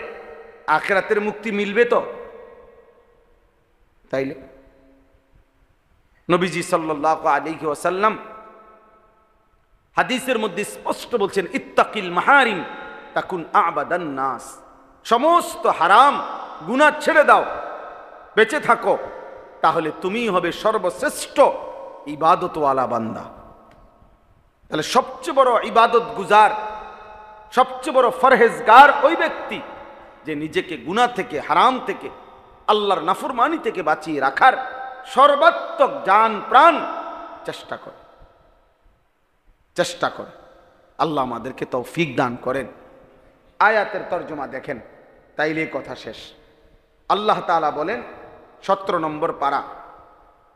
আখিরাতের মুক্তি মিলবে তো? তাইলে নবীজি সাল্লাল্লাহু আলাইহি ওয়াসাল্লাম হাদিসের মধ্যে স্পষ্ট বলছেন, ইত্তাকিল মাহারিম তাকুন আবাদান নাস। সমস্ত হারাম গুনাহ ছেড়ে দাও, বেঁচে থাকো, তাহলে তুমিই হবে সর্বশ্রেষ্ঠ ইবাদতওয়ালা বান্দা। তাহলে সবচেয়ে বড় ইবাদত গুজার, সবচেয়ে বড় ফরহেজগার ওই ব্যক্তি যে নিজেকে গুনাহ থেকে, হারাম থেকে, আল্লাহর নাফরমানি থেকে বাঁচিয়ে রাখার সর্বাত্মক জান প্রাণ চেষ্টা করে। আল্লাহ আমাদেরকে তৌফিক দান করেন। আয়াতের তর্জমা দেখেন, তাইলে কথা শেষ। আল্লাহ তাআলা বলেন 17 নম্বর পারা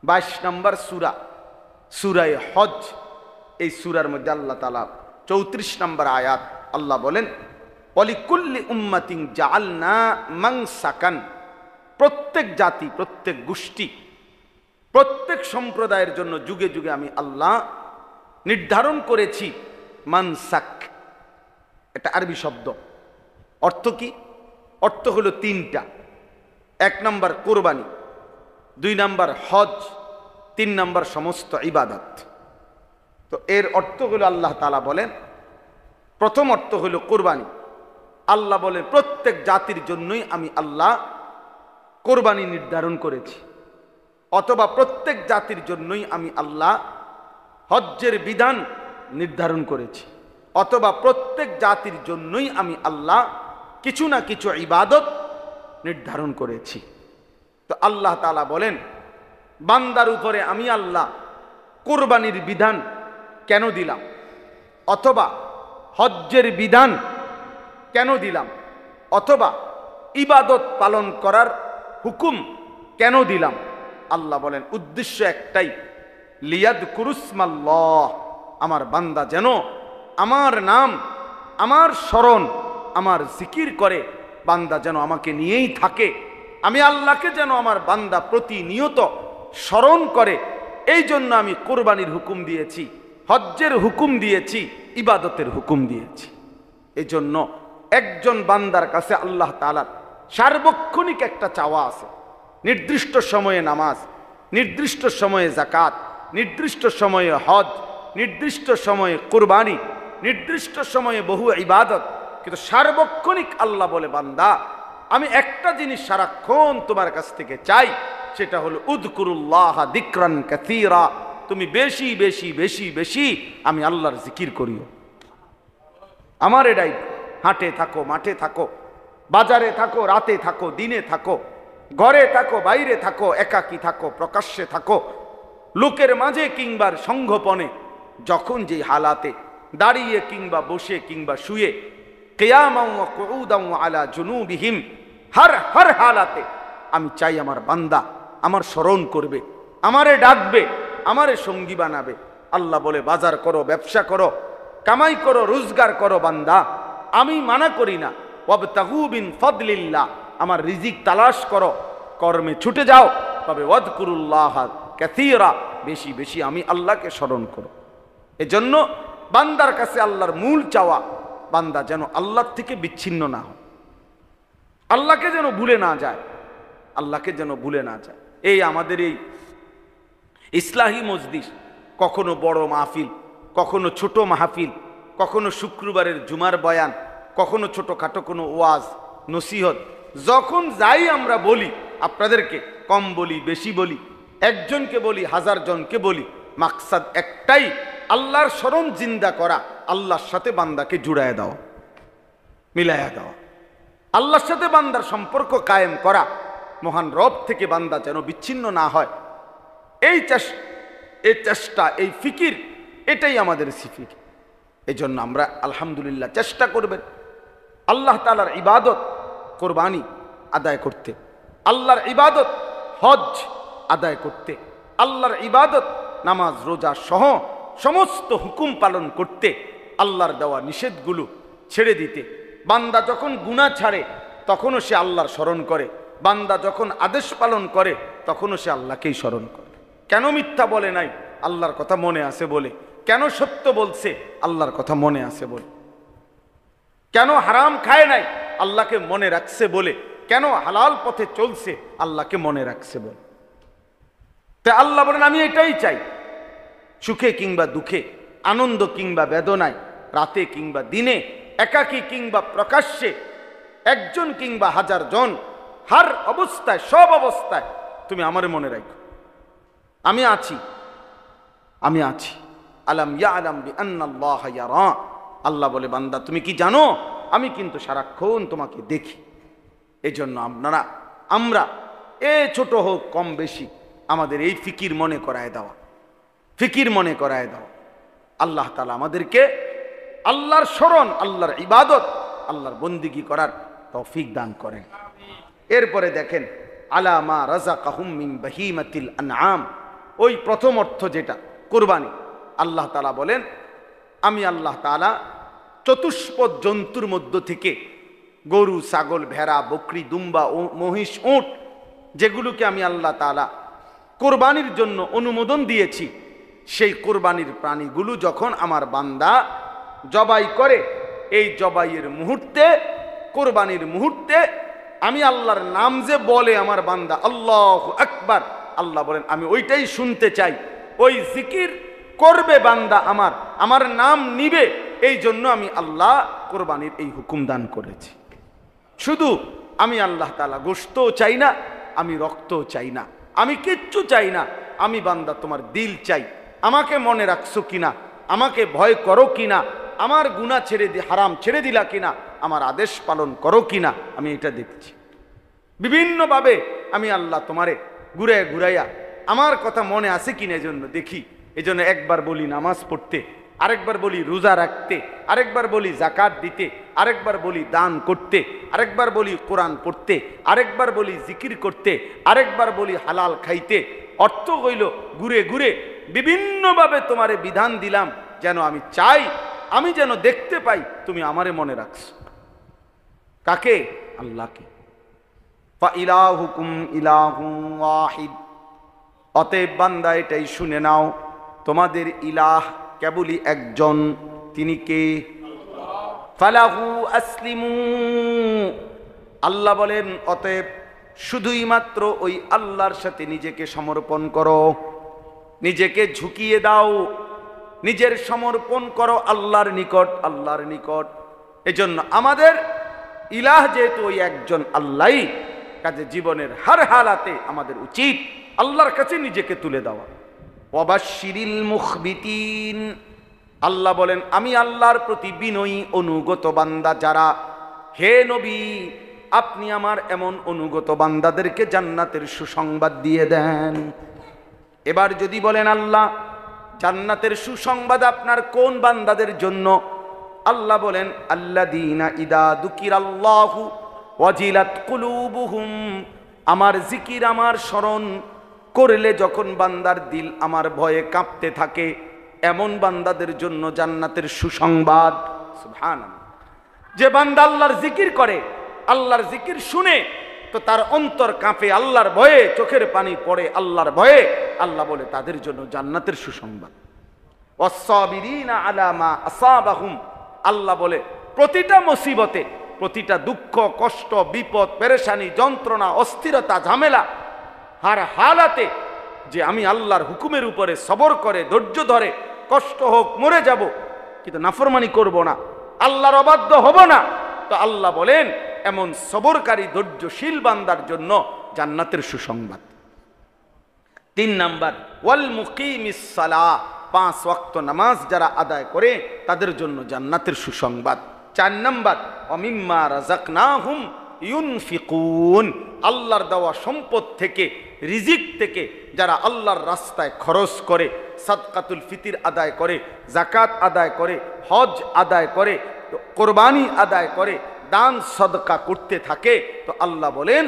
22 নম্বর সূরা, সূরায়ে হজ। এই সূরার মধ্যে আল্লাহ তাআলা 34 নম্বর আয়াত আল্লাহ বলেন, ওয়ালিকুল্লি উম্মাতিন জাআলনা মানসাকান। প্রত্যেক জাতি, প্রত্যেক গোষ্ঠী, প্রত্যেক সম্প্রদায়ের জন্য যুগে যুগে আমি আল্লাহ নির্ধারণ করেছি মানসাক। এটা আরবি শব্দ। অর্থ কি? অর্থ হলো 3টা। 1 নম্বর কোরবানি, 2 নম্বর হজ, 3 নম্বর সমস্ত ইবাদত। তো এর অর্থ হলো, আল্লাহ তাআলা বলেন, প্রথম অর্থ হলো কোরবানি। আল্লাহ বলেন প্রত্যেক জাতির জন্যই আমি আল্লাহ কোরবানি নির্ধারণ করেছি, অথবা প্রত্যেক জাতির জন্যই আমি আল্লাহ হজ্জের বিধান নির্ধারণ করেছি, অথবা প্রত্যেক জাতির জন্যই আমি আল্লাহ কিছু না কিছু ইবাদত নির্ধারণ করেছি। তো আল্লাহ তাআলা বলেন বান্দার উপরে আমি আল্লাহ কোরবানির বিধান কেন দিলাম, অথবা হজ্জের বিধান কেন দিলাম, অথবা ইবাদত পালন করার হুকুম কেন দিলাম? আল্লাহ বলেন উদ্দেশ্য একটাই, লিয়াযকুরুসমাল্লাহ, আমার বান্দা যেন আমার নাম, আমার স্মরণ, আমার জিকির করে, বান্দা যেন আমাকে নিয়েই থাকে, আমি আল্লাহকে যেন আমার বান্দা প্রতিনিয়ত স্মরণ করে। এই জন্য আমি কোরবানির হুকুম দিয়েছি, হজ্জের হুকুম দিয়েছি, ইবাদতের হুকুম দিয়েছি। এই জন্য একজন বান্দার কাছে আল্লাহ তাআলার সার্বক্ষণিক একটা চাওয়া আছে। নির্দিষ্ট সময়ে নামাজ, নির্দিষ্ট সময়ে যাকাত, নির্দিষ্ট সময়ে হজ, নির্দিষ্ট সময়ে কোরবানি, নির্দিষ্ট সময়ে বহু ইবাদত। কিন্তু সার্বক্ষণিক আল্লাহ বলে, বান্দা আমি একটা জিনিস সারাক্ষণ তোমার কাছ থেকে চাই, সেটা হলো উযকুরুল্লাহ যিকরান কাসীরা। তুমি বেশি বেশি বেশি বেশি আমি আল্লাহর জিকির করিও। আমার এটাই, হাটে থাকো, মাঠে থাকো, বাজারে থাকো, রাতে থাকো, দিনে থাকো, ঘরে থাকো, বাইরে থাকো, একাকী থাকো, প্রকাশ্যে থাকো, লোকের মাঝে কিংবা সংঘপনে, যখন যে হালাতে, দাঁড়িয়ে কিংবা বসে কিংবা শুয়ে, কিয়ামান ওয়া কুউদান আলা জুনুবিহিম, হর হালাতে আমি চাই আমার বান্দা আমার স্মরণ করবে, আমারে ডাকবে, আমারে সঙ্গী বানাবে। আল্লাহ বলে বাজার করো, ব্যবসা করো, কামাই করো, রোজগার করো বান্দা, আমি মানা করি না। ওয়াবতাগু মিন ফাদলিল্লাহ, আমার রিজিক তালাশ করো, কর্মে ছুটে যাও, তবে ওয়াযকুরুল্লাহ কাসীরা, বেশি বেশি আমি আল্লাহকে স্মরণ করো। এজন্য বান্দার কাছে আল্লাহর মূল চাওয়া, বান্দা যেন আল্লাহর থেকে বিচ্ছিন্ন না হয়, আল্লাহকে যেন ভুলে না যায়, আল্লাহকে যেন ভুলে না যায়। এই আমাদের এই ইসলাহি মজলিস, কখনো বড় মাহফিল, কখনো ছোট মাহফিল, কখনো শুক্রবারের জুমার বয়ান, কখনো ছোটখাটো কোনো ওয়াজ নসিহত, যখন যাই আমরা বলি আপনাদেরকে কম বলি বেশি বলি, একজনকে বলি হাজার জনকে বলি, মাকসাদ একটাই, আল্লাহর স্মরণ জিন্দা করা, আল্লাহর সাথে বান্দাকে জুড়ায় দাও, মিলায়া দাও, আল্লাহর সাথে বান্দার সম্পর্ক কায়েম করা, মহান রব থেকে বান্দা যেন বিচ্ছিন্ন না হয়। এই চেষ্টা, এই ফিকির, এটাই আমাদের সিফির। এই জন্য আমরা আলহামদুলিল্লাহ চেষ্টা করবেন আল্লাহ তাআলার ইবাদত কোরবানি আদায় করতে, আল্লাহর ইবাদত হজ আদায় করতে, আল্লাহর ইবাদত নামাজ রোজা সহ সমস্ত হুকুম পালন করতে, আল্লাহর দেওয়া নিষেধগুলো ছেড়ে দিতে। বান্দা যখন গুনাহ ছাড়ে তখনও সে আল্লাহর স্মরণ করে, বান্দা যখন আদেশ পালন করে তখনও সে আল্লাহকেই স্মরণ করে। কেন মিথ্যা বলে নাই? আল্লাহর কথা মনে আছে বলে। কেন সত্য বলছে? আল্লাহর কথা মনে আছে বলে। কেন হারাম খায় নাই? আল্লাহকে মনে রাখছে বলে। কেন হালাল পথে চলছে? আল্লাহকে মনে রাখছে বলে। তা আল্লাহ বলেন আমি এটাই চাই, সুখে কিংবা দুঃখে, আনন্দ কিংবা বেদনায়, রাতে কিংবা দিনে, একাকী কিংবা প্রকাশ্যে, একজন কিংবা হাজার জন, হার অবস্থায়, সব অবস্থায় তুমি আমারে মনে রাখো, আমি আছি, আমি আছি। আলাম ইয়ালাম বিআন্নাল্লাহ ইয়ারা, আল্লাহ বলে বান্দা তুমি কি জানো আমি কিন্তু সারাক্ষণ তোমাকে দেখি। এই জন্য আমরা ছোট হোক কম বেশি আমাদের এই ফিকির মনে করায় দেওয়া, ফিকির মনে করায় দেওয়া। আল্লাহ তাআলা আমাদেরকে আল্লাহর স্মরণ, আল্লাহর ইবাদত, আল্লাহর বন্দিগি করার তৌফিক দান করেন। এরপরে দেখেন আলা মা রাযাকাহুম মিন বাহিমাতিল আনআম, ওই প্রথম অর্থ যেটা কুরবানি। আল্লাহ তাআলা বলেন আমি আল্লাহ তাআলা চতুষ্পদ জন্তুর মধ্য থেকে গরু, ছাগল, ভেড়া, বকরি, দুম্বা, মহিষ, উট, যেগুলোকে আমি আল্লাহ তাআলা কোরবানির জন্য অনুমোদন দিয়েছি, সেই কোরবানির প্রাণীগুলো যখন আমার বান্দা জবাই করে, এই জবাইয়ের মুহূর্তে, কোরবানির মুহূর্তে আমি আল্লাহর নাম যে বলে আমার বান্দা আল্লাহু আকবার, আল্লাহ বলেন আমি ওইটাই শুনতে চাই। ওই জিকির করবে বান্দা আমার নাম নিবে, এই জন্য আমি আল্লাহ কোরবানির এই হুকুম দান করেছি। শুধু আমি আল্লাহ তাআলা গোশতও চাই না, আমি রক্তও চাই না, আমি কিচ্ছু চাই না, আমি বান্দা তোমার দিল চাই, আমাকে মনে রাখছো কিনা, আমাকে ভয় করো কিনা, আমার গুনাহ ছেড়ে হারাম ছেড়ে দিলা কিনা, আমার আদেশ পালন করো কিনা, আমি এটা দেখছি। বিভিন্নভাবে আমি আল্লাহ তোমারে ঘুরাইয়া আমার কথা মনে আছে কিনা এজন্য দেখি। এজন্য একবার বলি নামাজ পড়তে, আরেকবার বলি রোজা রাখতে, আরেকবার বলি যাকাত দিতে, আরেকবার বলি দান করতে, আরেকবার বলি কোরআন পড়তে, আরেকবার বলি জিকির করতে, আরেকবার বলি হালাল খাইতে। অর্থ হইল ঘুরে ঘুরে বিভিন্নভাবে তোমারে বিধান দিলাম, যেন আমি চাই, আমি যেন দেখতে পাই তুমি আমারে মনে রাখছো। কাকে? আল্লাহকে। ফা ইলাহুকুম ইলাহুন ওয়াহিদ, অতএব বান্দা এটাই শুনে নাও, তোমাদের ইলাহ কেবলই একজন, তিনি কে? ফালাহু আসলিমু, আল্লাহ বলেন অতএব শুধুই মাত্র ওই আল্লাহর সাথে নিজেকে সমর্পণ করো, নিজেকে ঝুঁকিয়ে দাও, নিজের সমর্পণ করো আল্লাহর নিকট, আল্লাহর নিকট। এজন্য আমাদের ইলাহ যেহেতু ওই একজন আল্লাহই, কাজে জীবনের হার হালাতে আমাদের উচিত আল্লাহর কাছে নিজেকে তুলে দেওয়া। ওয়াবাশশিরিল মুখবিতিন, আল্লাহ বলেন আমি আল্লাহর প্রতি বিনয়ী অনুগত বান্দা যারা, হে নবী আপনি আমার এমন অনুগত বান্দাদেরকে জান্নাতের সুসংবাদ দিয়ে দেন। এবার যদি বলেন আল্লাহ জান্নাতের সুসংবাদ আপনার কোন বান্দাদের জন্য? আল্লাহ বলেন আল্লাযীনা ইযা যুকিরাল্লাহু ওয়াজিলাত কুলুবুহুম, আমার জিকির, আমার স্মরণ করলে যখন বান্দার দিল আমার ভয়ে কাঁপতে থাকে, এমন বান্দাদের জন্য জান্নাতের সুসংবাদ। সুবহানাল্লাহ। যে বান্দা আল্লাহর জিকির করে, আল্লাহর জিকির শুনে তো তার অন্তর কাঁপে, আল্লাহর ভয়ে চোখের পানি পড়ে, আল্লাহর ভয়ে, আল্লাহ বলে তাদের জন্য জান্নাতের সুসংবাদ। ওয়াস-সাবিরিনা আলা মা আসাবাহুম, আল্লাহ বলে প্রতিটা মুসিবতে, প্রতিটা দুঃখ, কষ্ট, বিপদ, পেরেশানি, যন্ত্রণা, অস্থিরতা, ঝামেলা, হার হালাতে যে আমি আল্লাহর হুকুমের উপরে সবর করে ধৈর্য ধরে, কষ্ট হোক মরে যাব কিন্তু নাফরমানি করব না, আল্লাহর অবাধ্য হব না, তো আল্লাহ বলেন এমন সবরকারী ধৈর্যশীল বান্দার জন্য জান্নাতের সুসংবাদ। 3 নাম্বার ওয়াল মুকিমিস সালাহ, 5 ওয়াক্ত নামাজ যারা আদায় করে তাদের জন্য জান্নাতের সুসংবাদ। 4 নাম্বার ওয়ামিম্মা রাযাকনাহুম ইউনফিকুন, আল্লাহর দেওয়া সম্পদ থেকে, রিজিক থেকে যারা আল্লাহর রাস্তায় খরচ করে, সাদকাতুল ফিতির আদায় করে, যাকাত আদায় করে, হজ আদায় করে, কোরবানি আদায় করে, দান সদকা করতে থাকে, তো আল্লাহ বলেন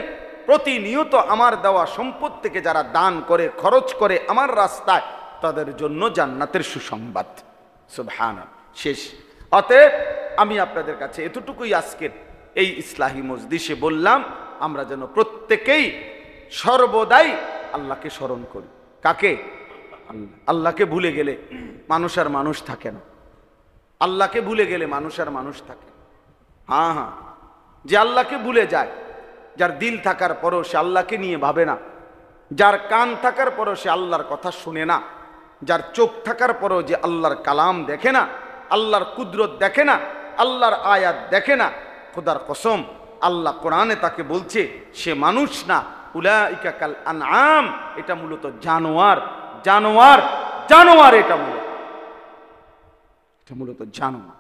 প্রতিনিয়ত আমার দেওয়া সম্পদ থেকে যারা দান করে, খরচ করে আমার রাস্তায়, তাদের জন্য জান্নাতের সুসংবাদ। সুবহানাল্লাহ। শেষ। অতএব আমি আপনাদের কাছে এতটুকুই আজকের এই ইসলাহি মজলিসে বললাম, আমরা যেন প্রত্যেকেই সর্বদাই আল্লাহকে স্মরণ করি। কাকে? আল্লাহকে ভুলে গেলে মানুষ আর মানুষ থাকে না। আল্লাহকে ভুলে গেলে মানুষ আর মানুষ থাকে। হ্যাঁ হ্যাঁ, যে আল্লাহকে ভুলে যায়, যার দিল থাকার পরও সে আল্লাহকে নিয়ে ভাবে না, যার কান থাকার পরও সে আল্লাহর কথা শুনে না, যার চোখ থাকার পরও যে আল্লাহর কালাম দেখে না, আল্লাহর কুদরত দেখে না, আল্লাহর আয়াত দেখে না, খোদার কসম আল্লাহ কোরআনে তাকে বলছে সে মানুষ না, উলাইকা কাল আনআম, এটা মূলত জানোয়ার। জানোয়ার জানোয়ার এটা মূলত জানোয়ার।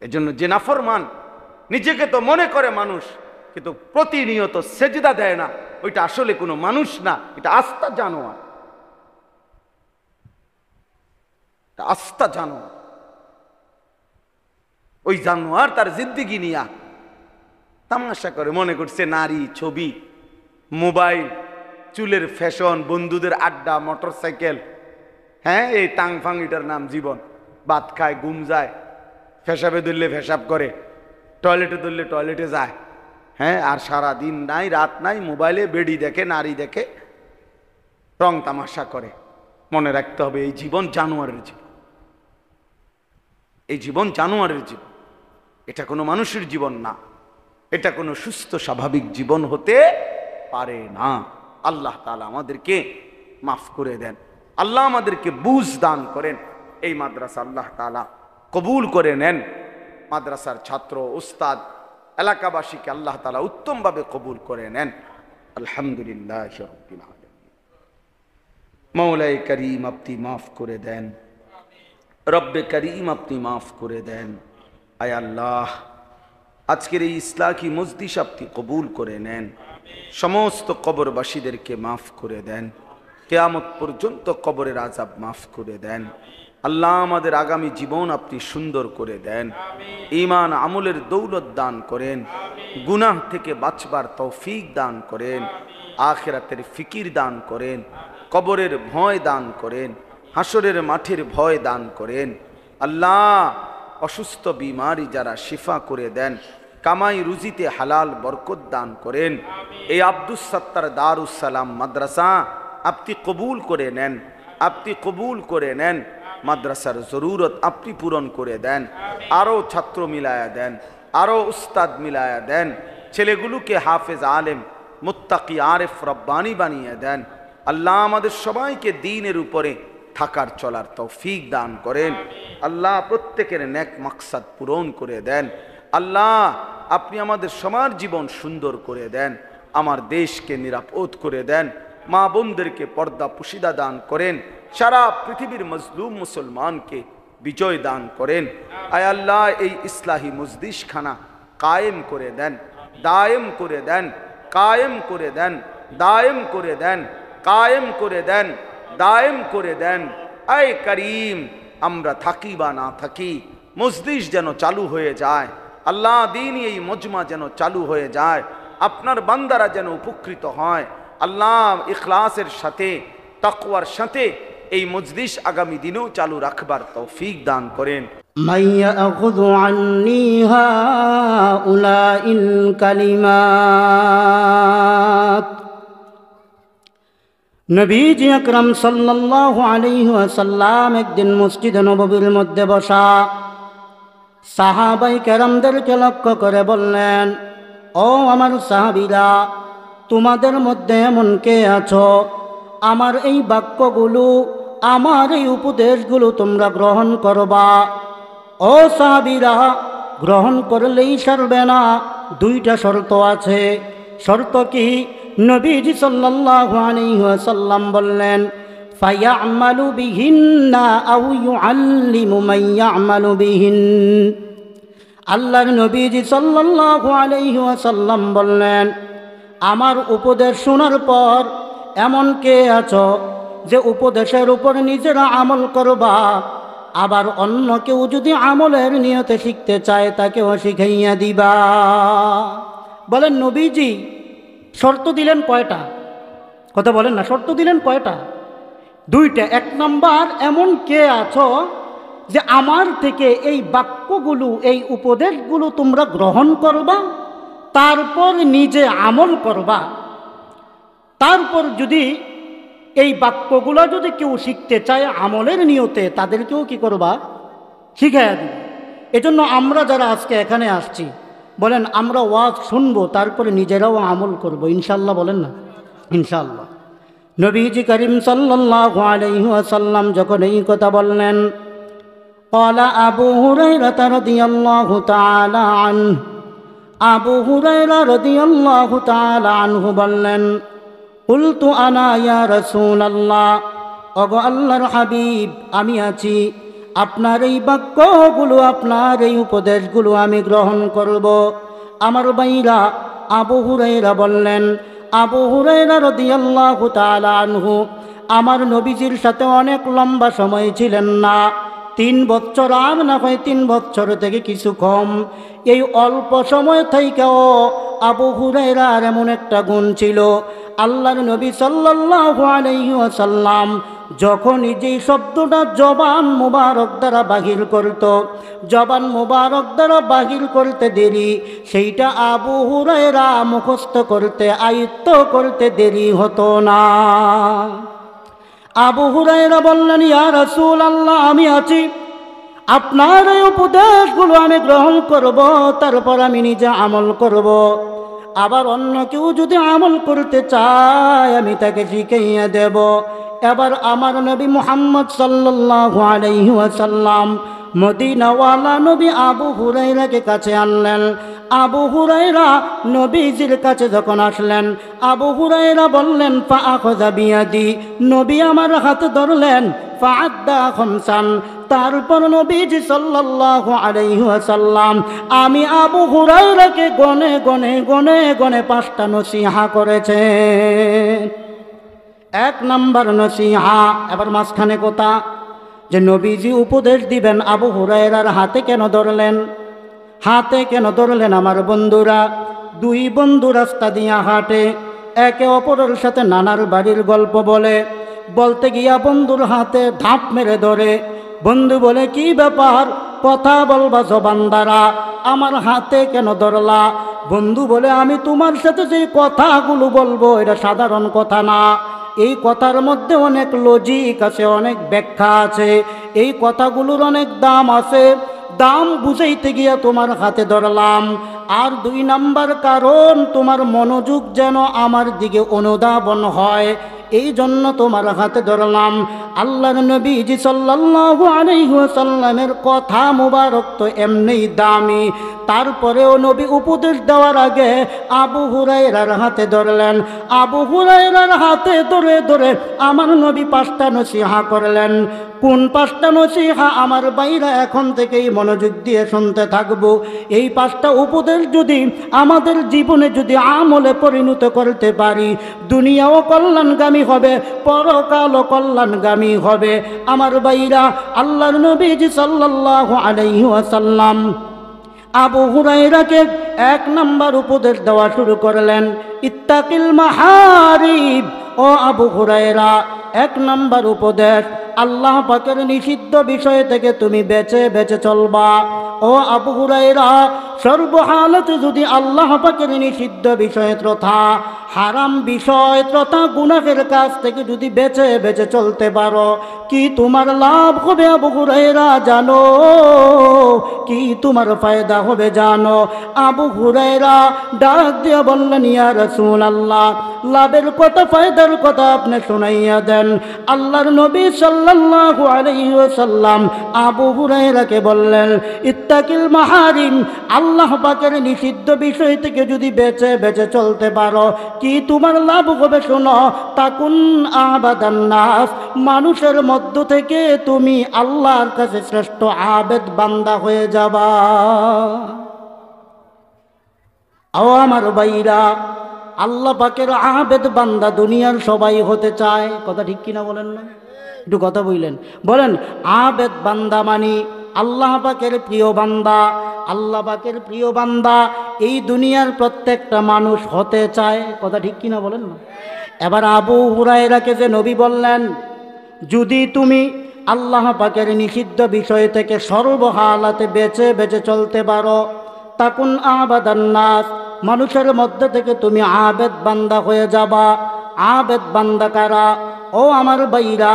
এজন্য যে নাফরমান নিজেকে তো মনে করে মানুষ, কিন্তু প্রতিনিয়ত সেজদা দেয় না, ওইটা আসলে কোনো মানুষ না, এটা আস্তা জানোয়ার। আস্তা জানোয়ার। ওই জানোয়ার তার জিন্দেগি নিয়া তামাশা করে, মনে করছে নারী, ছবি, মোবাইল, চুলের ফ্যাশন, বন্ধুদের আড্ডা, মোটরসাইকেল, হ্যাঁ এই টাং ফাং, এটার নাম জীবন। ভাত খায়, ঘুম যায়, ফেসাবে ধরলে ফেসাব করে, টয়লেটে ধরলে টয়লেটে যায়, হ্যাঁ, আর সারা দিন নাই রাত নাই মোবাইলে বেডি দেখে, নারী দেখে, রং তামাশা করে। মনে রাখতে হবে এই জীবন জানোয়ারের জীবন। এই জীবন জানোয়ারের জীবন, এটা কোনো মানুষের জীবন না, এটা কোনো সুস্থ স্বাভাবিক জীবন হতে পারে না। আল্লাহ তাআলা আমাদেরকে মাফ করে দেন, আল্লাহ আমাদেরকে বুঝ দান করেন। এই মাদ্রাসা আল্লাহ তাআলা কবুল করে নেন। মাদ্রাসার ছাত্র, উস্তাদ, এলাকাবাসীকে আল্লাহ তাআলা উত্তমভাবে কবুল করে নেন। আলহামদুলিল্লাহ রাব্বিল আলামিন। মওলাই করিম আপনি মাফ করে দেন, রব্বে করিম আপনি মাফ করে দেন। আয় আল্লাহ, আজকের এই ইসলাহি মজলিস আপনি কবুল করে নেন। সমস্ত কবরবাসীদেরকে মাফ করে দেন। কিয়ামত পর্যন্ত কবরের আযাব মাফ করে দেন। আল্লাহ আমাদের আগামী জীবন আপনি সুন্দর করে দেন। ঈমান আমলের দৌলত দান করেন। গুনাহ থেকে বাঁচবার তৌফিক দান করেন। আখিরাতের ফিকির দান করেন। কবরের ভয় দান করেন। হাসরের মাঠের ভয় দান করেন। আল্লাহ অসুস্থ বিমারি যারা শিফা করে দেন, কামাই রুজিতে হালাল বরকত দান করেন। এই আব্দুস সাত্তার দারুস সালাম মাদ্রাসা আপনি কবুল করে নেন, আপনি কবুল করে নেন। মাদ্রাসার জরুরত আপনি পূরণ করে দেন। আরও ছাত্র মিলায়া দেন, আরও উস্তাদ মিলায়া দেন। ছেলেগুলোকে হাফেজ আলেম, মুত্তাকি, আরেফ, রব্বানি বানিয়ে দেন। আল্লাহ আমাদের সবাইকে দ্বীনের উপরে থাকার চলার তৌফিক দান করেন। আল্লাহ প্রত্যেকের নেক মাকসাদ পূরণ করে দেন। আল্লাহ আপনি আমাদের সবার জীবন সুন্দর করে দেন। আমার দেশকে নিরাপদ করে দেন। মা বোনদেরকে পর্দা পুশিদা দান করেন। সারা পৃথিবীর মজলুম মুসলমানকে বিজয় দান করেন। আয় আল্লাহ এই ইসলাহি মজলিস খানা কায়েম করে দেন, দায়েম করে দেন, কায়েম করে দেন, দায়েম করে দেন, কায়েম করে দেন, দায়েম করে দেন। আয় করিম, আমরা থাকি বা না থাকি, মজলিস যেন চালু হয়ে যায়। আল্লাহ দিন এই মজমা যেন চালু হয়ে যায়, আপনার বান্দারা যেন উপকৃত হয়। আল্লাহ ইখলাসের সাথে, তাকওয়ার সাথে এই মজলিস আগামী দিনেও চালু রাখবার তৌফিক দান করেন। মাইয়া আখুযু আন্নী হাউলাইল কালিমাত। নবীজি আকরাম সাল্লাল্লাহু আলাইহি ওয়াসাল্লাম একদিন মসজিদে নববীর মধ্যে বসা সাহাবায়ে কেরামদেরকে লক্ষ্য করে বললেন, ও আমার সাহাবীরা, তোমাদের মধ্যে এমন কে আছো আমার এই বাক্যগুলো, আমার এই উপদেশগুলো তোমরা গ্রহণ করবা? ও সাহাবীরা, গ্রহণ করলেই সারবে না, দুইটা শর্ত আছে। শর্ত কি? নবীজি সাল্লাল্লাহু আলাইহি ওয়াসাল্লাম বললেন, ফায়ামালু বিহিন্না আও ইউআল্লিমু মান ইয়ামালু বিহিন। আল্লাহর নবীজি সাল্লাল্লাহু আলাইহি ওয়াসাল্লাম বললেন, আমার উপদেশ শোনার পর এমন কে আছো যে উপদেশের উপর নিজেরা আমল করবা, আবার অন্য কেউ যদি আমলের নিয়তে শিখতে চায় তাকেও শিখাইয়া দিবা। বলেন নবীজি শর্ত দিলেন কয়টা? কথা বলেন না, শর্ত দিলেন কয়টা? দুইটা। এক নাম্বার, এমন কে আছো যে আমার থেকে এই বাক্যগুলো, এই উপদেশগুলো তোমরা গ্রহণ করবা, তারপর নিজে আমল করবা। তারপর যদি এই বাক্যগুলো যদি কেউ শিখতে চায় আমলের নিয়তে, তাদেরকেও কি করবা? শিখাইয়া দিবে। এজন্য আমরা যারা আজকে এখানে আসছি, বলেন আমরা ওয়াজ শুনবো, তারপরে নিজেরাও আমল করব, ইনশাল্লাহ। বলেন না ইনশাল্লাহ। নবীজি করিম সাল্লাল্লাহু আলাইহি ওয়াসাল্লাম যখন এই কথা বললেন, ক্বালা আবু হুরায়রা রাদিয়াল্লাহু তাআলা আনহু, আবু হুরায়রা রাদিয়াল্লাহু তাআলা আনহু বললেন, কুলতু আনা ইয়া রাসূলুল্লাহ, ওগো আল্লাহর হাবিব, আমি আছি, আপনার এই বাক্যগুলো, আপনার এই উপদেশগুলো আমি গ্রহণ করব। আমার ভাইরা, আবু হুরায়রা বললেন, আবু হুরায়রা রাদিয়াল্লাহু তাআলা আনহু আমার নবীজির সাথে অনেক লম্বা সময় ছিলেন না, 3 বছর, আর না হয় 3 বছর থেকে কিছু কম। এই অল্প সময় থেকেও আবু হুরায়রার এমন একটা গুণ ছিল, আল্লাহর নবী সাল্লাল্লাহু আলাইহি ওয়াসাল্লাম যখনই যেই শব্দটা জবান মুবারক দ্বারা বাহির করত, জবান মুবারক দ্বারা বাহির করতে দেরি, সেইটা আবু হুরায়রা মুখস্থ করতে, আয়ত্ত করতে দেরি হতো না। আবু হুরায়রা বললেন, ইয়া রাসূলুল্লাহ, আমি আছি, আপনার এই উপদেশগুলো আমি গ্রহণ করব, তারপর আমি নিজে আমল করব। আবার অন্য কেউ যদি আমল করতে চায় আমি তাকে শিখাইয়া দেব। এবার আমার নবী মুহাম্মদ সাল্লাল্লাহু আলাইহি ওয়াসাল্লাম মদিনাওয়ালা নবী আবু হুরায়রাকে কাছে আনলেন। আবু হুরায়রা নবীজির কাছে যখন আসলেন, আবু হুরায়রা বললেন, ফা আখাযা বিয়াদি, নবী আমার হাত ধরলেন, ফাআদ্দা খামসান, তারপর নবীজি সাল্লাল্লাহু আলাইহি ওয়াসাল্লাম আমি আবু হুরায়রাকে গনে গনে গনে গনে 5টা নসিহা করেছেন। 1 নাম্বার নসিহা। এবার মাঝখানে কথা, যে নবীজি উপদেশ দিবেন, আবু হুরায়রার হাতে কেন ধরলেন? হাতে কেন ধরলেন? আমার বন্ধুরা, 2 বন্ধু রাস্তা দিয়া হাঁটে, একে অপরের সাথে নানার বাড়ির গল্প বলে, বলতে গিয়া বন্ধুর হাতে ধাপ মেরে ধরে। বন্ধু বলে, কি ব্যাপার, কথা বলবা জবান দ্বারা, আমার হাতে কেন ধরলা? বন্ধু বলে, আমি তোমার সাথে যে কথাগুলো বলবো এটা সাধারণ কথা না, এই কথার মধ্যে অনেক লজিক আছে, অনেক ব্যাখ্যা আছে, এই কথাগুলোর অনেক দাম আছে, দাম বুঝাইতে গিয়া তোমার হাতে ধরলাম। আর 2 নাম্বার কারণ, তোমার মনোযোগ যেন আমার দিকে অনুধাবন হয়, এই জন্য তোমার হাতে ধরলাম। আল্লাহর নবীজি সাল্লাল্লাহু আলাইহি ওয়াসাল্লামের কথা মুবারক তো এমনিই দামি, তারপরেও নবী উপদেশ দেওয়ার আগে আবু হুরায়রার হাতে ধরলেন। আবু হুরায়রার হাতে ধরে ধরে আমার নবী 5টা নসিহা করলেন। কোন 5টা নসিহা? আমার বাইরা এখন থেকেই মনোযোগ দিয়ে শুনতে থাকবো। এই 5টা উপদেশ যদি আমাদের জীবনে যদি আমলে পরিণত করতে পারি, দুনিয়াও কল্যাণগামী হবে, পরকালও কল্যাণগামী হবে। আমার বাইরা, আল্লাহর নবীজি সাল্লাল্লাহু আলাইহি ওয়াসাল্লাম আবু হুরায়রাকে 1 নাম্বার উপদেশ দেওয়া শুরু করলেন, ইত্তাকিল মাহারিব। ও আবু হুরায়রা, 1 নাম্বার উপদেশ, আল্লাহ পাকের নিষিদ্ধ বিষয় থেকে তুমি বেঁচে বেঁচে চলবা। ও আবু হুরায়রা, সর্বহালতে যদি আল্লাহ পাকের নিষিদ্ধ বিষয় তথা হারাম বিষয় তথা গুনাহের কাজ থেকে যদি বেঁচে বেঁচে চলতে পারো, কি তোমার লাভ হবে আবু হুরায়রা জানো? কি তোমার ফায়দা হবে জানো? আবু হুরায়রা ডাক দিয়ে বললেন, ইয়া রাসূলুল্লাহ, লাভের কথা, ফায়দার কথা আপনি শুনাইয়া দেন। আল্লাহর নবী সাল্লাল্লাহু আলাইহি ওয়াসাল্লাম আবু হুরায়রাকে বললেন, ইত্তাকিল মাহারিম, আল্লাহ পাকের নিষিদ্ধ বিষয় থেকে যদি বেঁচে বেঁচে চলতে পারো, কি তোমার লাভ হবে শোনো, তাকুন আবাদান নাস, মানুষের মধ্য থেকে তুমি আল্লাহর কাছে শ্রেষ্ঠ আবেদ বান্দা হয়ে যাবা। ও আমার ভাইরা, আল্লাহ পাকের আবেদ বান্দা দুনিয়ার সবাই হতে চায়, কথা ঠিক কিনা বলেন না? একটু কথা বললেন, বলেন আবেদ বান্দা মানি আল্লাহ পাকের প্রিয় বান্দা। আল্লাহ পাকের প্রিয় বান্দা এই দুনিয়ার প্রত্যেকটা মানুষ হতে চায়, কথা ঠিক কিনা বলেন না? এবার আবু হুরায়রাকে যে নবী বললেন, যদি তুমি আল্লাহ পাকের নিষিদ্ধ বিষয় থেকে সর্বহালাতে বেঁচে বেঁচে চলতে পারো, তাকুন আবাদান নাস, মানুষের মধ্যে থেকে তুমি আবেদ বান্দা হয়ে যাবা। আবেদ বান্দা কারা? ও আমার ভাইরা,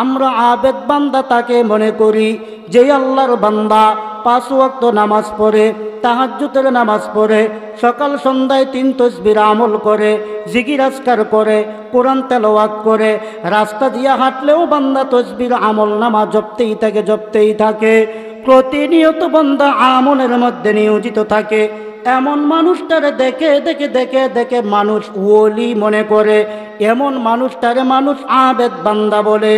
আমরা আবেদ বান্দা তাকে মনে করি যে আল্লাহর বান্দা 5 ওয়াক্ত নামাজ পড়ে, তাহাজ্জুদের নামাজ পড়ে, সকাল সন্ধ্যায় 3 তাসবিহ আমল করে, জিকির আজকার করে, কোরআন তেলাওয়াত করে, রাস্তা দিয়ে হাঁটলেও বান্দা তাসবিহ আমল নামা জপতেই থাকে, প্রতিনিয়ত বান্দা আমলের মধ্যে নিয়োজিত থাকে। এমন মানুষটারে দেখে মানুষ ওলি মনে করে, এমন মানুষটারে মানুষ আবেদ বান্দা বলে।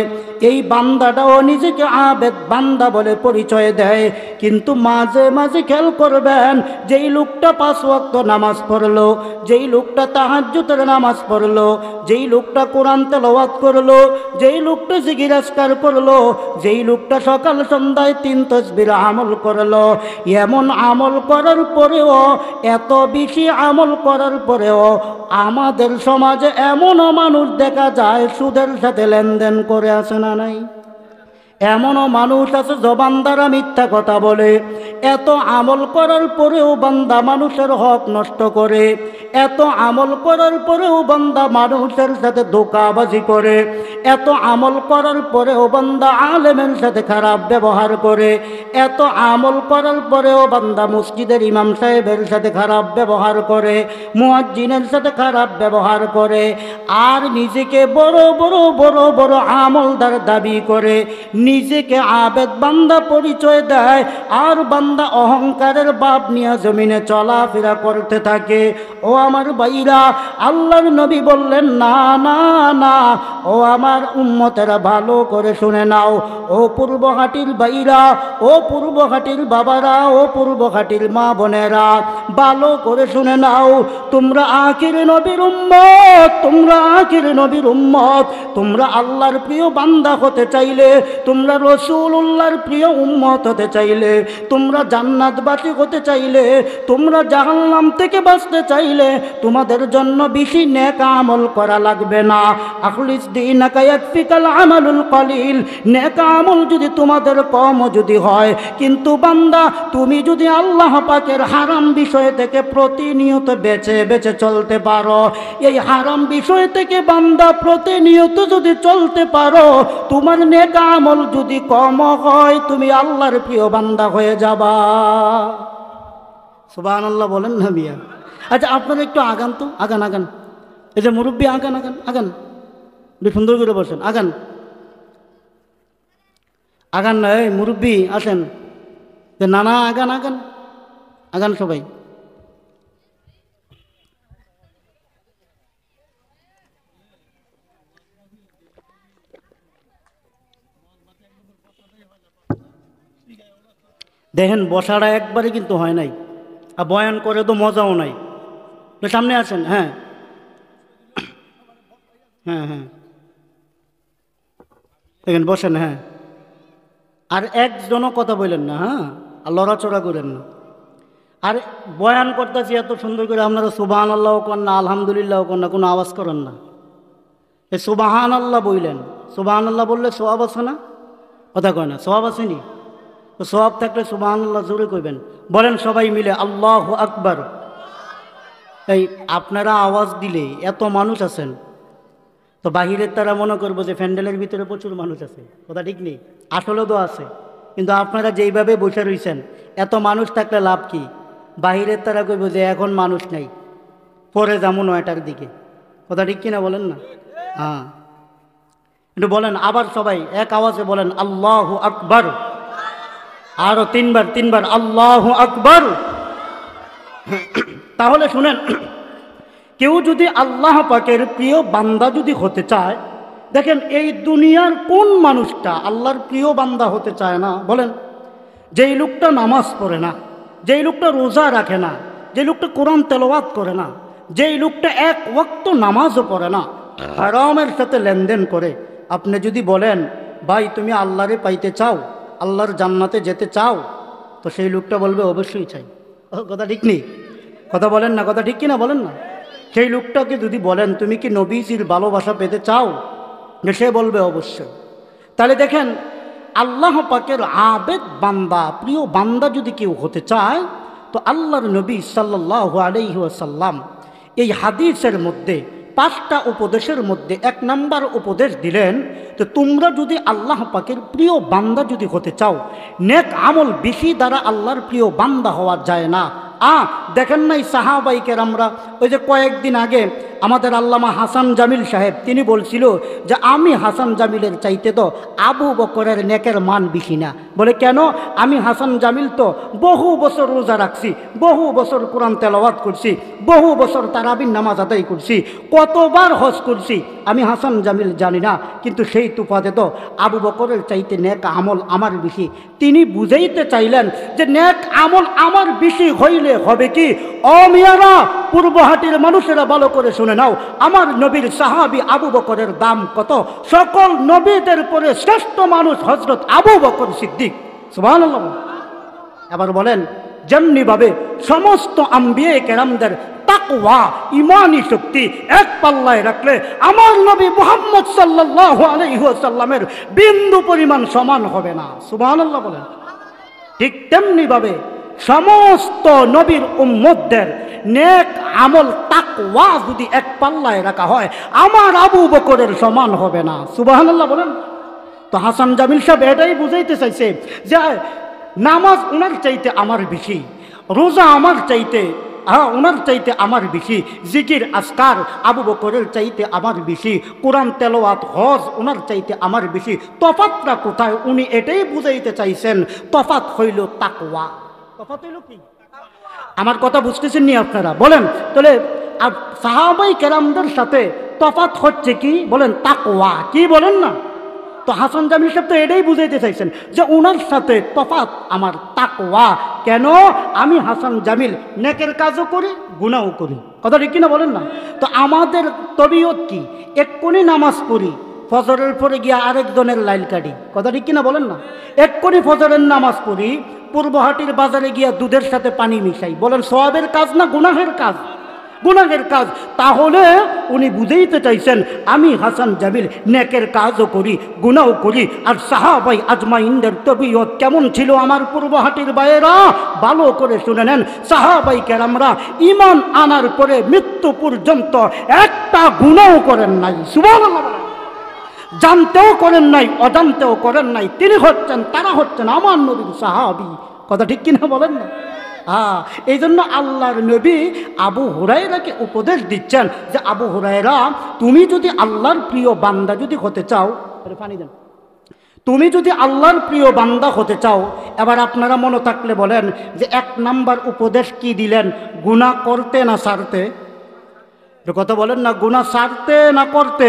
এই বান্দাটাও নিজেকে আবেদ বান্দা বলে পরিচয় দেয়, কিন্তু মাঝে মাঝে খেয়াল করবেন, যেই লোকটা 5 ওয়াক্ত নামাজ পড়লো, যেই লোকটা তাহাজ্জুদের নামাজ পড়লো, যেই লোকটা কোরআন তেলাওয়াত করলো, যেই লোকটা জিকির আজকার করলো, যেই লোকটা সকাল সন্ধ্যায় 3 তাসবিহ আমল করলো, এমন আমল করার পরেও, এত বেশি আমল করার পরেও আমাদের সমাজে এমনও মানুষ দেখা যায় সুদের সাথে লেনদেন করে আসে না নাই? এমনও মানুষ আছে জবান দ্বারা মিথ্যা কথা বলে, এত আমল করার পরেও বান্দা মানুষের হক নষ্ট করে, এত আমল করার পরেও বান্দা মানুষের সাথে ধোঁকাবাজি করে, এত আমল করার পরেও বান্দা আলেমের সাথে খারাপ ব্যবহার করে, এত আমল করার পরেও বান্দা মসজিদের ইমাম সাহেবের সাথে খারাপ ব্যবহার করে, মুয়াজ্জিনের সাথে খারাপ ব্যবহার করে, আর নিজেকে বড় বড় আমলদার দাবি করে, নিজেকে আবেদ বান্দা পরিচয় দেয়, আর বান্দা অহংকারের বাপ নিয়ে জমিনে চলাফেরা করতে থাকে। ও আমার ভাইরা, আল্লাহর নবী বললেন, না না না, ও আমার উম্মতেরা ভালো করে শুনে নাও, ও পূর্বঘাটির ভাইরা, ও পূর্বঘাটির বাবারা, ও পূর্বঘাটির মা বোনেরা, ভালো করে শুনে নাও, তোমরা আখির নবীর উম্মত, তোমরা আখির নবীর উম্মত, তোমরা আল্লাহর প্রিয় বান্দা হতে চাইলে, তোমরা রাসূলুল্লাহর প্রিয় উম্মত হতে চাইলে, তোমরা জান্নাতবাসী হতে চাইলে, তোমরা জাহান্নাম থেকে বাঁচতে চাইলে, তোমাদের জন্য বেশি নেক আমল করা লাগবে না। আখলিস দীনাকা ইয়াকফিকাল আমালুল কলিল, নেক আমল যদি তোমাদের কম যদি হয়, কিন্তু বান্দা তুমি যদি আল্লাহ পাকের হারাম বিষয় থেকে প্রতিনিয়ত বেঁচে বেঁচে চলতে পারো, এই হারাম বিষয় থেকে বান্দা প্রতিনিয়ত যদি চলতে পারো, তোমার নেক আমল যদি কম হয়, তুমি আল্লাহর প্রিয় বান্দা হয়ে যাবা। সুবহানাল্লাহ বলেন না মিয়া? আচ্ছা আপনারা একটু আগান তো, আগান, এই যে মুরব্বী, আগান, একটু সুন্দর করে বসেন, আগান না, এই মুরব্বী আসেন, নানা আগান সবাই। দেখেন বসাটা একবারে কিন্তু হয় নাই, আর বয়ান করে তো মজাও নাই। সামনে আছেন, হ্যাঁ, দেখেন বসেন, হ্যাঁ, আর একজনও কথা বললেন না, হ্যাঁ, আর লড়াচড়া করেন না। আর বয়ান করতেছি এত সুন্দর করে, আপনারা সুবহানাল্লাহ করেন না, আলহামদুলিল্লাহ করেন না, কোনো আওয়াজ করেন না। এই সুবহানাল্লাহ বললেন, সুবহানাল্লাহ বললে সওয়াব আছে না? কথা কয় না, সওয়াব আসেনি? তো সওয়াব থাকলে সুবহানাল্লাহ জোরে কইবেন, বলেন সবাই মিলে আল্লাহু আকবার। এই আপনারা আওয়াজ দিলে এত মানুষ আছেন, তো বাহিরের তারা মনে করবো যে প্যান্ডেলের ভিতরে প্রচুর মানুষ আছে, কথা ঠিক নেই, আসলে তো আছে, কিন্তু আপনারা যেইভাবে বসে রয়েছেন, এত মানুষ থাকলে লাভ কি? বাহিরের তারা কইব যে এখন মানুষ নাই, পরে যাবো 9টার দিকে, কথা ঠিক কিনা বলেন না? হ্যাঁ, একটু বলেন আবার সবাই এক আওয়াজে বলেন আল্লাহু আকবার, আরো তিনবার আল্লাহু আকবার। তাহলে শুনেন, কেউ যদি আল্লাহ পাকের প্রিয় বান্দা যদি হতে চায়, দেখেন এই দুনিয়ার কোন মানুষটা আল্লাহর প্রিয় বান্দা হতে চায় না বলেন? যেই লোকটা নামাজ পড়ে না, যেই লোকটা রোজা রাখে না, যে লোকটা কোরআন তেলাওয়াত করে না, যেই লোকটা এক ওয়াক্ত নামাজও পড়ে না, হারামের সাথে লেনদেন করে, আপনি যদি বলেন ভাই তুমি আল্লাহরে পাইতে চাও, আল্লাহর জান্নাতে যেতে চাও, তো সেই লোকটা বলবে অবশ্যই চাই। কথা ঠিক নেই? কথা বলেন না? কথা ঠিক কিনা বলেন না? সেই লোকটাকে যদি বলেন তুমি কি নবীজির ভালোবাসা পেতে চাও, সে বলবে অবশ্যই। তাহলে দেখেন আল্লাহ পাকের আবেদ বান্দা, প্রিয় বান্দা যদি কেউ হতে চায়, তো আল্লাহর নবী সাল্লাল্লাহু আলাইহি ওয়াসাল্লাম এই হাদিসের মধ্যে 5টা উপদেশের মধ্যে 1 নম্বর উপদেশ দিলেন যে তোমরা যদি আল্লাহ পাকের প্রিয় বান্দা যদি হতে চাও, নেক আমল বেশি দ্বারা আল্লাহর প্রিয় বান্দা হওয়া যায় না। দেখেন নাই সাহাবাই কেরামরা, ওই যে কয়েকদিন আগে আমাদের আল্লামা হাসান জামিল সাহেব তিনি বলছিল যে আমি হাসান জামিলের চাইতে তো আবু বকরের নেকের মান বেশি না। বলে কেন? আমি হাসান জামিল তো বহু বছর রোজা রাখছি, বহু বছর কোরআন তেলাওয়াত করছি, বহু বছর তারাবির নামাজ আদায় করছি, কতবার হজ করছি, আমি হাসান জামিল জানি না, কিন্তু সেই তুফাতে তো আবু বকরের চাইতে নেক আমল আমার বেশি। তিনি বুঝাইতে চাইলেন যে নেক আমল আমার বেশি হইলে হবে কি, অমিয়ারা পূর্বহাটির মানুষেরা ভালো করে শুনে নাও, আমার নবীর সাহাবী আবু বকরের দাম কত? সকল নবীদের পরে শ্রেষ্ঠ মানুষ হযরত আবু বকর সিদ্দিক। সুবহানাল্লাহ। এবার বলেন যেমনি ভাবে সমস্ত আম্বিয়া কেরামদের তাকওয়া ঈমানি শক্তি এক পাল্লায় রাখলে আমার নবী মুহাম্মদ সাল্লাল্লাহু আলাইহি ওয়াসাল্লামের বিন্দু পরিমাণ সমান হবে না। সুবহানাল্লাহ বলেন। ঠিক তেমনি ভাবে সমস্ত নবীর উম্মতদের নেক আমল তাকওয়া যদি এক পাল্লায় রাখা হয়, আমার আবু বকরের সমান হবে না। সুবহানাল্লাহ বলেন। তো হাসান জামিল সাহেব এটাই বুঝাইতে চাইছে যে নামাজ ওনার চাইতে আমার বেশি, রোজা আমার চাইতে ওনার চাইতে আমার বেশি, জিকির আজকার আবু বকরের চাইতে আমার বেশি, কোরআন তেলাওয়াত হজ ওনার চাইতে আমার বেশি। তফাৎটা কোথায়? উনি এটাই বুঝাইতে চাইছেন তফাৎ হইল তাকওয়া। তফাৎ হইল কি? আমার কথা বুঝতেছেন নি আপনারা? বলেন তাহলে সাহাবাই কেরামদের সাথে তফাৎ হচ্ছে কি? বলেন তাকওয়া। কি বলেন না? তো হাসান জামিল সাহেব তো এটাই বুঝাইতে চাইছেন যে ওনার সাথে তফাৎ আমার তাকওয়া। কেন? আমি হাসান জামিল নেকের কাজও করি, গুনাহও করি। কথা ঠিক কিনা বলেন না? তো আমাদের তবিয়ত কি? এক্ষুনি নামাজ পড়ি, ফজরের পরে গিয়া আরেকজনের লাইল কাটি। কথা ঠিক কিনা বলেন না? এক্ষুনি ফজরের নামাজ পড়ি, পূর্বহাটির বাজারে গিয়া দুধের সাথে পানি মিশাই। বলেন সওয়াবের কাজ না গুনাহের কাজ? গুনাহের কাজ। তাহলে উনি বুঝাইতে চাইছেন আমি হাসান জামিল নেকের কাজও করি, গুনাহও করি। আর সাহাবাই আজমাইনদের তবিয়ত কেমন ছিল আমার পূর্বহাটির ভাইয়েরা? ভালো করে শুনে নেন। সাহাবাই কেরামরা ঈমান আনার পরে মৃত্যু পর্যন্ত একটা গুনাহও করেন নাই। সুবহানাল্লাহ। জানতেও করেন নাই, অজান্তেও করেন নাই। তারা হচ্ছেন আমার নবীর সাহাবী। কথা ঠিক কিনা বলেন না? এই জন্য আল্লাহর নবী আবু হুরায়রাকে উপদেশ দিচ্ছেন যে আবু হুরায়রা, তুমি যদি আল্লাহর প্রিয় বান্দা যদি হতে চাও, পানি দেন, তুমি যদি আল্লাহর প্রিয় বান্দা হতে চাও, এবার আপনারা মনে থাকলে বলেন যে 1 নম্বর উপদেশ কি দিলেন? গুনাহ করতে না ছাড়তে? কথা বলেন না, গুনাহ ছাড়তে না করতে?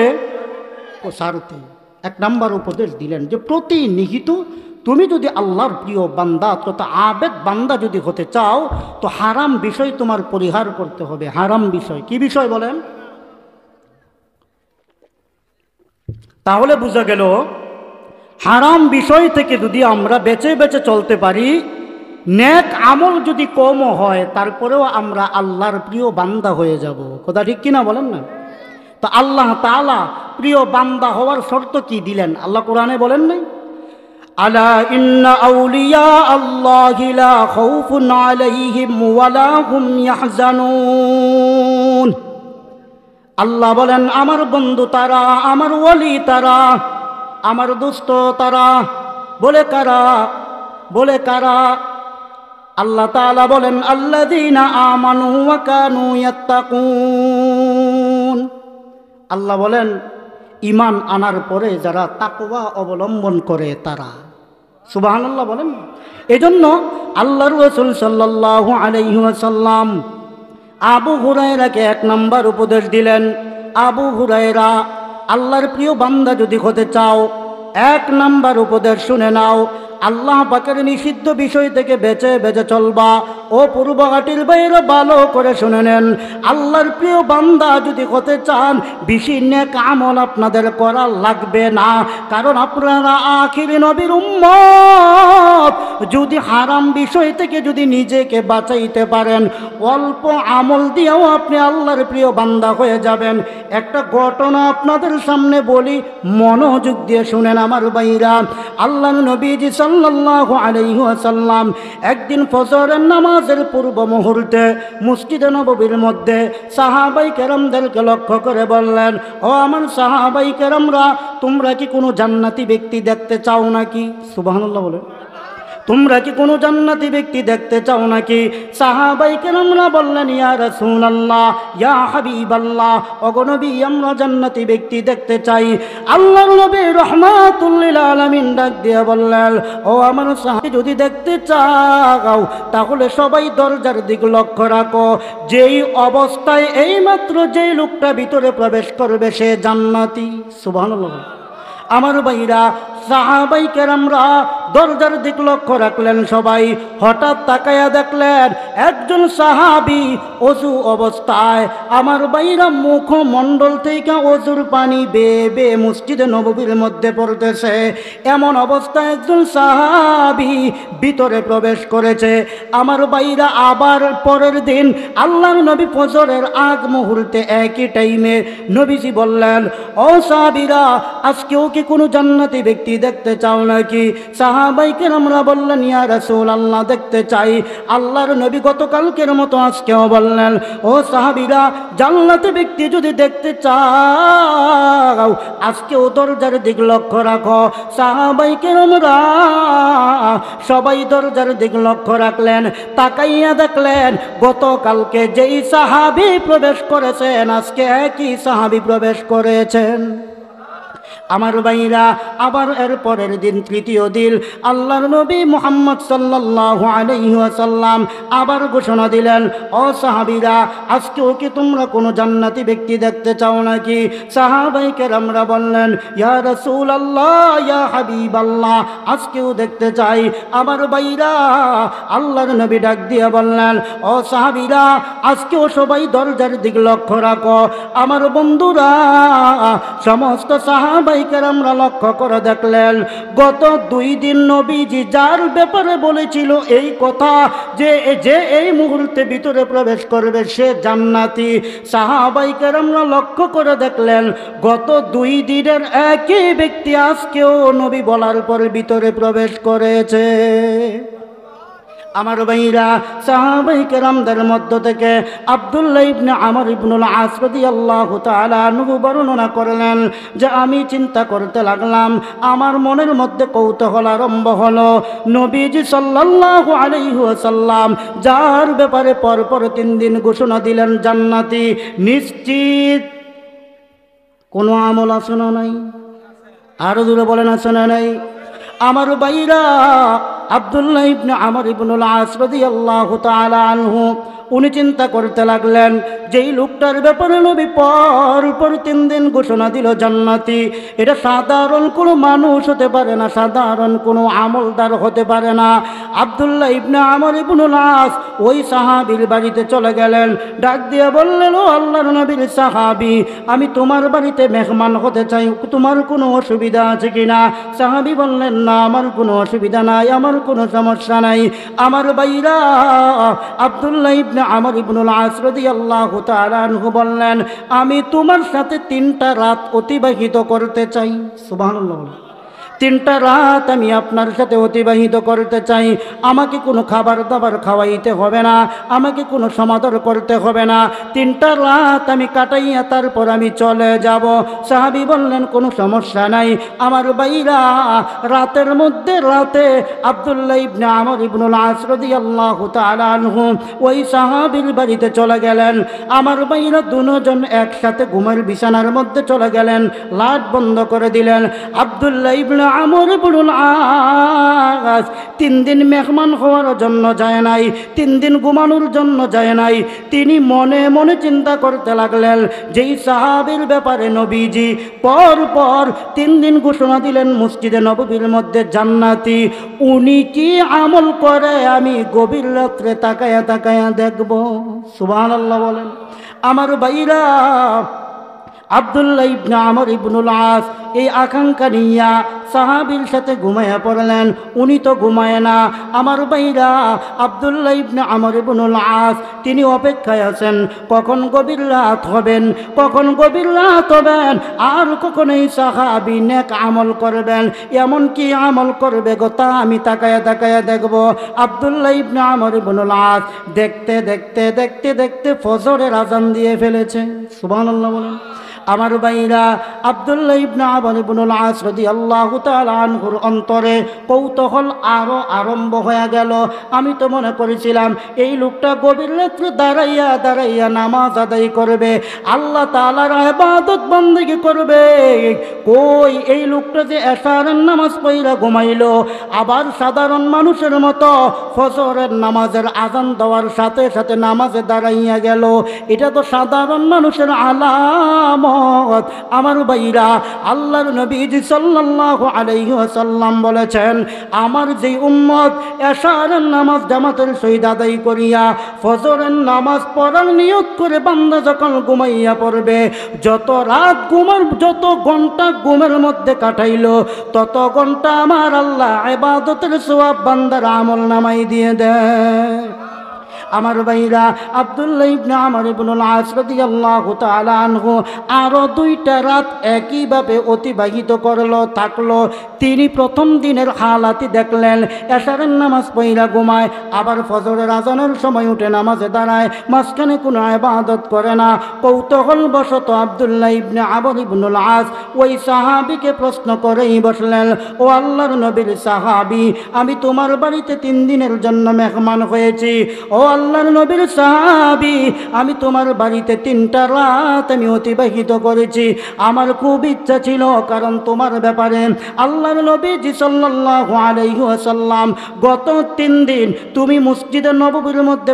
ও ছাড়তে। 1 নম্বর উপদেশ দিলেন যে প্রতিনিহিত তুমি যদি আল্লাহর প্রিয় বান্দা তথা আবেদ বান্দা যদি হতে চাও, তো হারাম বিষয় তোমার পরিহার করতে হবে। হারাম বিষয় কি বিষয় বলেন? তাহলে বোঝা গেল হারাম বিষয় থেকে যদি আমরা বেঁচে বেঁচে চলতে পারি, নেক আমল যদি কমও হয়, তারপরেও আমরা আল্লাহর প্রিয় বান্দা হয়ে যাব। কথা ঠিক কিনা বলেন না? তো আল্লাহ তাআলা প্রিয় বান্দা হওয়ার শর্ত কি দিলেন? আল্লাহ কোরআনে বলেন নাই? আলা ইন্না আউলিয়া আল্লাহি লা খাউফুন আলাইহিম ওয়ালা হুম ইয়াহজানুন। আল্লাহ বলেন আমার বন্ধু তারা, আমার ওলি তারা, আমার দোস্ত তারা। বলে কারা? বলে কারা? আল্লাহ তাআলা বলেন আল্লাযীনা আমানু ওয়া কানু ইয়াত্তাকুন। আল্লাহ বলেন ঈমান আনার পরে যারা তাকওয়া অবলম্বন করে তারা। সুবহানাল্লাহ বলেন। এজন্য আল্লাহর রাসূল সাল্লাল্লাহু আলাইহি ওয়াসাল্লাম আবু হুরায়রাকে 1 নম্বর উপদেশ দিলেন, আবু হুরায়রা, আল্লাহর প্রিয় বান্দা যদি হতে চাও 1 নম্বর উপদেশ শুনে নাও, আল্লাহ পাকের নিষিদ্ধ বিষয় থেকে বেঁচে বেঁচে চলবা। ও পূর্বঘাটির বাইরে ভালো করে শুনে নেন, আল্লাহর প্রিয় বান্দা যদি হতে চান বেশি নেক আমল আপনাদের করা লাগবে না, কারণ আপনারা আখিরি নবীর উম্মত। যদি হারাম বিষয় থেকে যদি নিজেকে বাঁচাইতে পারেন, অল্প আমল দিয়েও আপনি আল্লাহর প্রিয় বান্দা হয়ে যাবেন। একটা ঘটনা আপনাদের সামনে বলি, মনোযোগ দিয়ে শুনেন আমার ভাইরা। আল্লাহর নবীজি সাল্লাল্লাহু আলাইহি ওয়াসাল্লাম একদিন ফজরের নামাজের পূর্ব মুহূর্তে মসজিদে নববীর মধ্যে সাহাবাই কেরামদেরকে লক্ষ্য করে বললেন, ও আমার সাহাবাই কেরামরা, তোমরা কি কোনো জান্নাতি ব্যক্তি দেখতে চাও নাকি? সুবহানাল্লাহ বলে, তোমরা কি কোনো জান্নাতি ব্যক্তি দেখতে চাও নাকি? সাহাবাই কেরামরা বললেন, ইয়া রাসূলুল্লাহ, ইয়া হাবিবাল্লাহ, ওগো নবী, আমরা জান্নাতি ব্যক্তি দেখতে চাই। আল্লাহর নবী রাহমাতুল লিল আলামিন ডাক দিয়ে বললেন, ও আমার সাহাবী, যদি দেখতে চাও তাহলে সবাই দরজার দিক লক্ষ্য রাখো। যেই অবস্থায় এইমাত্র যেই লোকটা ভিতরে প্রবেশ করবে সে জান্নাতি। সুবহানাল্লাহ। আমার ভাইরা, সাহাবাই কেরামরা দরজার দিক লক্ষ্য রাখলেন সবাই। হঠাৎ তাকায়া দেখলেন একজন সাহাবী অজু অবস্থায়, আমার ভাইরা, মুখমণ্ডল থেকে অজুর পানি বেয়ে বেয়ে মসজিদে নববীর মধ্যে পড়তেছে। এমন অবস্থায় একজন সাহাবী ভিতরে প্রবেশ করেছে। আমার ভাইরা, আবার পরের দিন আল্লাহর নবী ফজরের আগ মুহূর্তে একই টাইমে নবীজি বললেন, ও সাহাবীরা, আজকেও কি কোনো জান্নাতি ব্যক্তি দেখতে চাও নাকি? সাহাবাই কেরামরা বললেন, ইয়া রাসূলুল্লাহ, দেখতে চাই। আল্লাহর নবী গতকালকের মতো আজকেও বললেন, ও সাহাবীরা, জান্নাতি ব্যক্তি যদি দেখতে চাও আজকেও দরজার দিক লক্ষ্য রাখো। সাহাবাই কেরামরা সবাই দরজার দিক লক্ষ্য রাখলেন। তাকাইয়া দেখলেন গতকালকে যেই সাহাবী প্রবেশ করেছেন আজকে একই সাহাবী প্রবেশ করেছেন। আমার ভাইরা, আবার এর পরের দিন তৃতীয় দিন আল্লাহর নবী মুহাম্মদ সাল্লাল্লাহু আলাইহি ওয়াসাল্লাম আবার ঘোষণা দিলেন, ও সাহাবীরা, আজকেও কি তোমরা কোনো জান্নাতি ব্যক্তি দেখতে চাও নাকি? সাহাবায়ে কেরামরা বললেন, ইয়া রাসূলুল্লাহ, ইয়া হাবিবাল্লাহ, আজকেও দেখতে চাই। আমার ভাইরা, আল্লাহর নবী ডাক দিয়ে বললেন, ও সাহাবীরা, আজকেও সবাই দরজার দিক লক্ষ্য রাখো। আমার বন্ধুরা, সমস্ত সাহাবায়ে কেরামরা লক্ষ্য করে দেখলেন গত 2 দিন নবীজি যার ব্যাপারে বলেছিল এই কথা যে এই মুহূর্তে ভিতরে প্রবেশ করবে সে জান্নাতি, সাহাবায়ে কেরামরা লক্ষ্য করে দেখলেন গত 2 দিনের একই ব্যক্তি আজকেও নবী বলার পর ভিতরে প্রবেশ করেছে। আমার ভাইরা, সাহাবায়ে কেরামদের মধ্য থেকে আব্দুল্লাহ ইবনে আমর ইবনুল আস রাদিয়াল্লাহু তাআলা আনহু বর্ণনা করলেন যে আমি চিন্তা করতে লাগলাম, আমার মনের মধ্যে কৌতূহল আরম্ভ হলো। নবীজি সাল্লাল্লাহু আলাইহি ওয়াসাল্লাম যার ব্যাপারে পরপর 3 দিন ঘোষণা দিলেন জান্নাতি, নিশ্চিত কোনো আমল আছে না নাই? আরো জোরে বলেন, আছে না নাই? আমার ভাইরা, আব্দুল্লাহ ইবনে আমর ইবনুল আস রাদিয়াল্লাহু তাআলা আনহু উনি চিন্তা করতে লাগলেন যেই লোকটার ব্যাপারে নবী পর 3 দিন ঘোষণা দিল জান্নাতি, এটা সাধারণ কোনো মানুষ হতে পারে না, সাধারণ কোনো আমলদার হতে পারে না। আব্দুল্লাহ ইবনে আমর ইবনুল আস ওই সাহাবীর বাড়িতে চলে গেলেন, ডাক দিয়ে বললেন, ও আল্লাহর নবীর সাহাবী, আমি তোমার বাড়িতে মেহমান হতে চাই, তোমার কোনো অসুবিধা আছে কিনা? সাহাবী বললেন, না, আমার কোনো অসুবিধা নাই, আমার কোনো সমস্যা নাই। আমার ভাইরা, আব্দুল্লাহ ইবনে আমর ইবনুল আস রাদিয়াল্লাহু তাআলা আনহু বললেন, আমি তোমার সাথে 3টা রাত অতিবাহিত করতে চাই। সুবহানাল্লাহ। 3টা রাত আমি আপনার সাথে অতিবাহিত করতে চাই। আমাকে কোনো খাবার দাবার খাওয়াইতে হবে না, আমাকে কোনো সমাদর করতে হবে না, 3টা রাত আমি কাটাইয়া তারপর আমি চলে যাব। সাহাবী বললেন, কোনো সমস্যা নাই। আমার ভাইরা, রাতের মধ্যে রাতে আব্দুল্লাহ ইবনে আমর ইবনুল আস রাদিয়াল্লাহু তাআলা আনহু ওই সাহাবীর বাড়িতে চলে গেলেন। আমার ভাইরা, দুজন একসাথে ঘুমের বিছানার মধ্যে চলে গেলেন, লাইট বন্ধ করে দিলেন। আব্দুল্লাহ ইবনে আমর ইবনুল আস 3 দিন মেহমান হওয়ার জন্য যায় নাই, 3 দিন ঘুমানোর জন্য যায় নাই। তিনি মনে মনে চিন্তা করতে লাগলেন যেই সাহাবীর ব্যাপারে নবীজি পর 3 দিন ঘোষণা দিলেন মসজিদে নববীর মধ্যে জান্নাতি, উনি কি আমল করে আমি গভীর রাত্রে তাকায়া তাকায়া দেখব। সুবহানাল্লাহ বলেন। আমার ভাইরা, আব্দুল্লাহ ইবনে আমর ইবনুল আস এই আকাঙ্ক্ষা নিয়া সাহাবীর সাথে ঘুমায়া পড়লেন। উনি তো ঘুমায় না। আমার ভাইরা, আব্দুল্লাহ ইবনে আমর ইবনুল আস তিনি অপেক্ষায় আছেন কখন গভীর রাত হবেন, কখন গভীর রাত হবেন, আর কখন এই সাহাবী নেক আমল করবেন। এমন কি আমল করবে গো তা আমি তাকায়া তাকায়া দেখব। আব্দুল্লাহ ইবনে আমর ইবনুল আস দেখতে দেখতে দেখতে দেখতে ফজরের আজান দিয়ে ফেলেছে। সুবহানাল্লাহ বলেন। আমার ভাইরা, আব্দুল্লাহ ইবনে আমর ইবনুল আস রাদিয়াল্লাহু তাআলা আনহুর অন্তরে কৌতূহল আরো আরম্ভ হয়ে গেল। আমি তো মনে করেছিলাম এই লোকটা গভীর রাত্রে দাঁড়াইয়া দাঁড়াইয়া নামাজ আদায় করবে, আল্লাহ তাআলার ইবাদত বন্দেগী করবে। কই এই লোকটা যে এশারের নামাজ পড়া ঘুমাইলো, আবার সাধারণ মানুষের মতো ফজরের নামাজের আজান দেওয়ার সাথে সাথে নামাজে দাঁড়াইয়া গেল। এটা তো সাধারণ মানুষের আলামত। আমার ভাইরা, আল্লাহর নবীজি সাল্লাল্লাহু আলাইহি ওয়াসাল্লাম বলেছেন, আমার যে উম্মত এশারের নামাজ জামাতের সহিত আদায় করিয়া ফজরের নামাজ পড়ার নিয়ত করে বান্দা যখন ঘুমাইয়া পড়বে, যত রাত ঘুমার যত ঘন্টা ঘুমের মধ্যে কাটাইলো তত ঘন্টা আমার আল্লাহ ইবাদতের সওয়াব বান্দার আমল নামাই দিয়ে দেয়। আমার ভাইরা, আব্দুল্লাহ ইবনে আমর ইবনুল আস রাদিয়াল্লাহু তাআলা আনহু আরো 2টা রাত একইভাবে অতিবাহিত থাকলো। তিনি প্রথম দিনের হালাতি দেখলেন, এশারের নামাজ পড়া ঘুমায়, আবার ফজরের আজানের সময় উঠে নামাজে দাঁড়ায়, মাঝখানে কোনো ইবাদত করে না। কৌতূহলবশত আব্দুল্লাহ ইবনে আমর ইবনুল আস ওই সাহাবীকে প্রশ্ন করেই বসলেন, ও আল্লাহর নবীর সাহাবী, আমি তোমার বাড়িতে 3 দিনের জন্য মেহমান হয়েছি। ও আল্লাহর নবীর সাহাবী, আমি তোমার বাড়িতে 3টা রাত আমি অতিবাহিত করেছি। আমার খুব ইচ্ছা ছিল, কারণ তোমার ব্যাপারে আল্লাহর নবীজি সাল্লাল্লাহু আলাইহি ওয়াসাল্লাম গত 3 দিন তুমি মসজিদে নববীর মধ্যে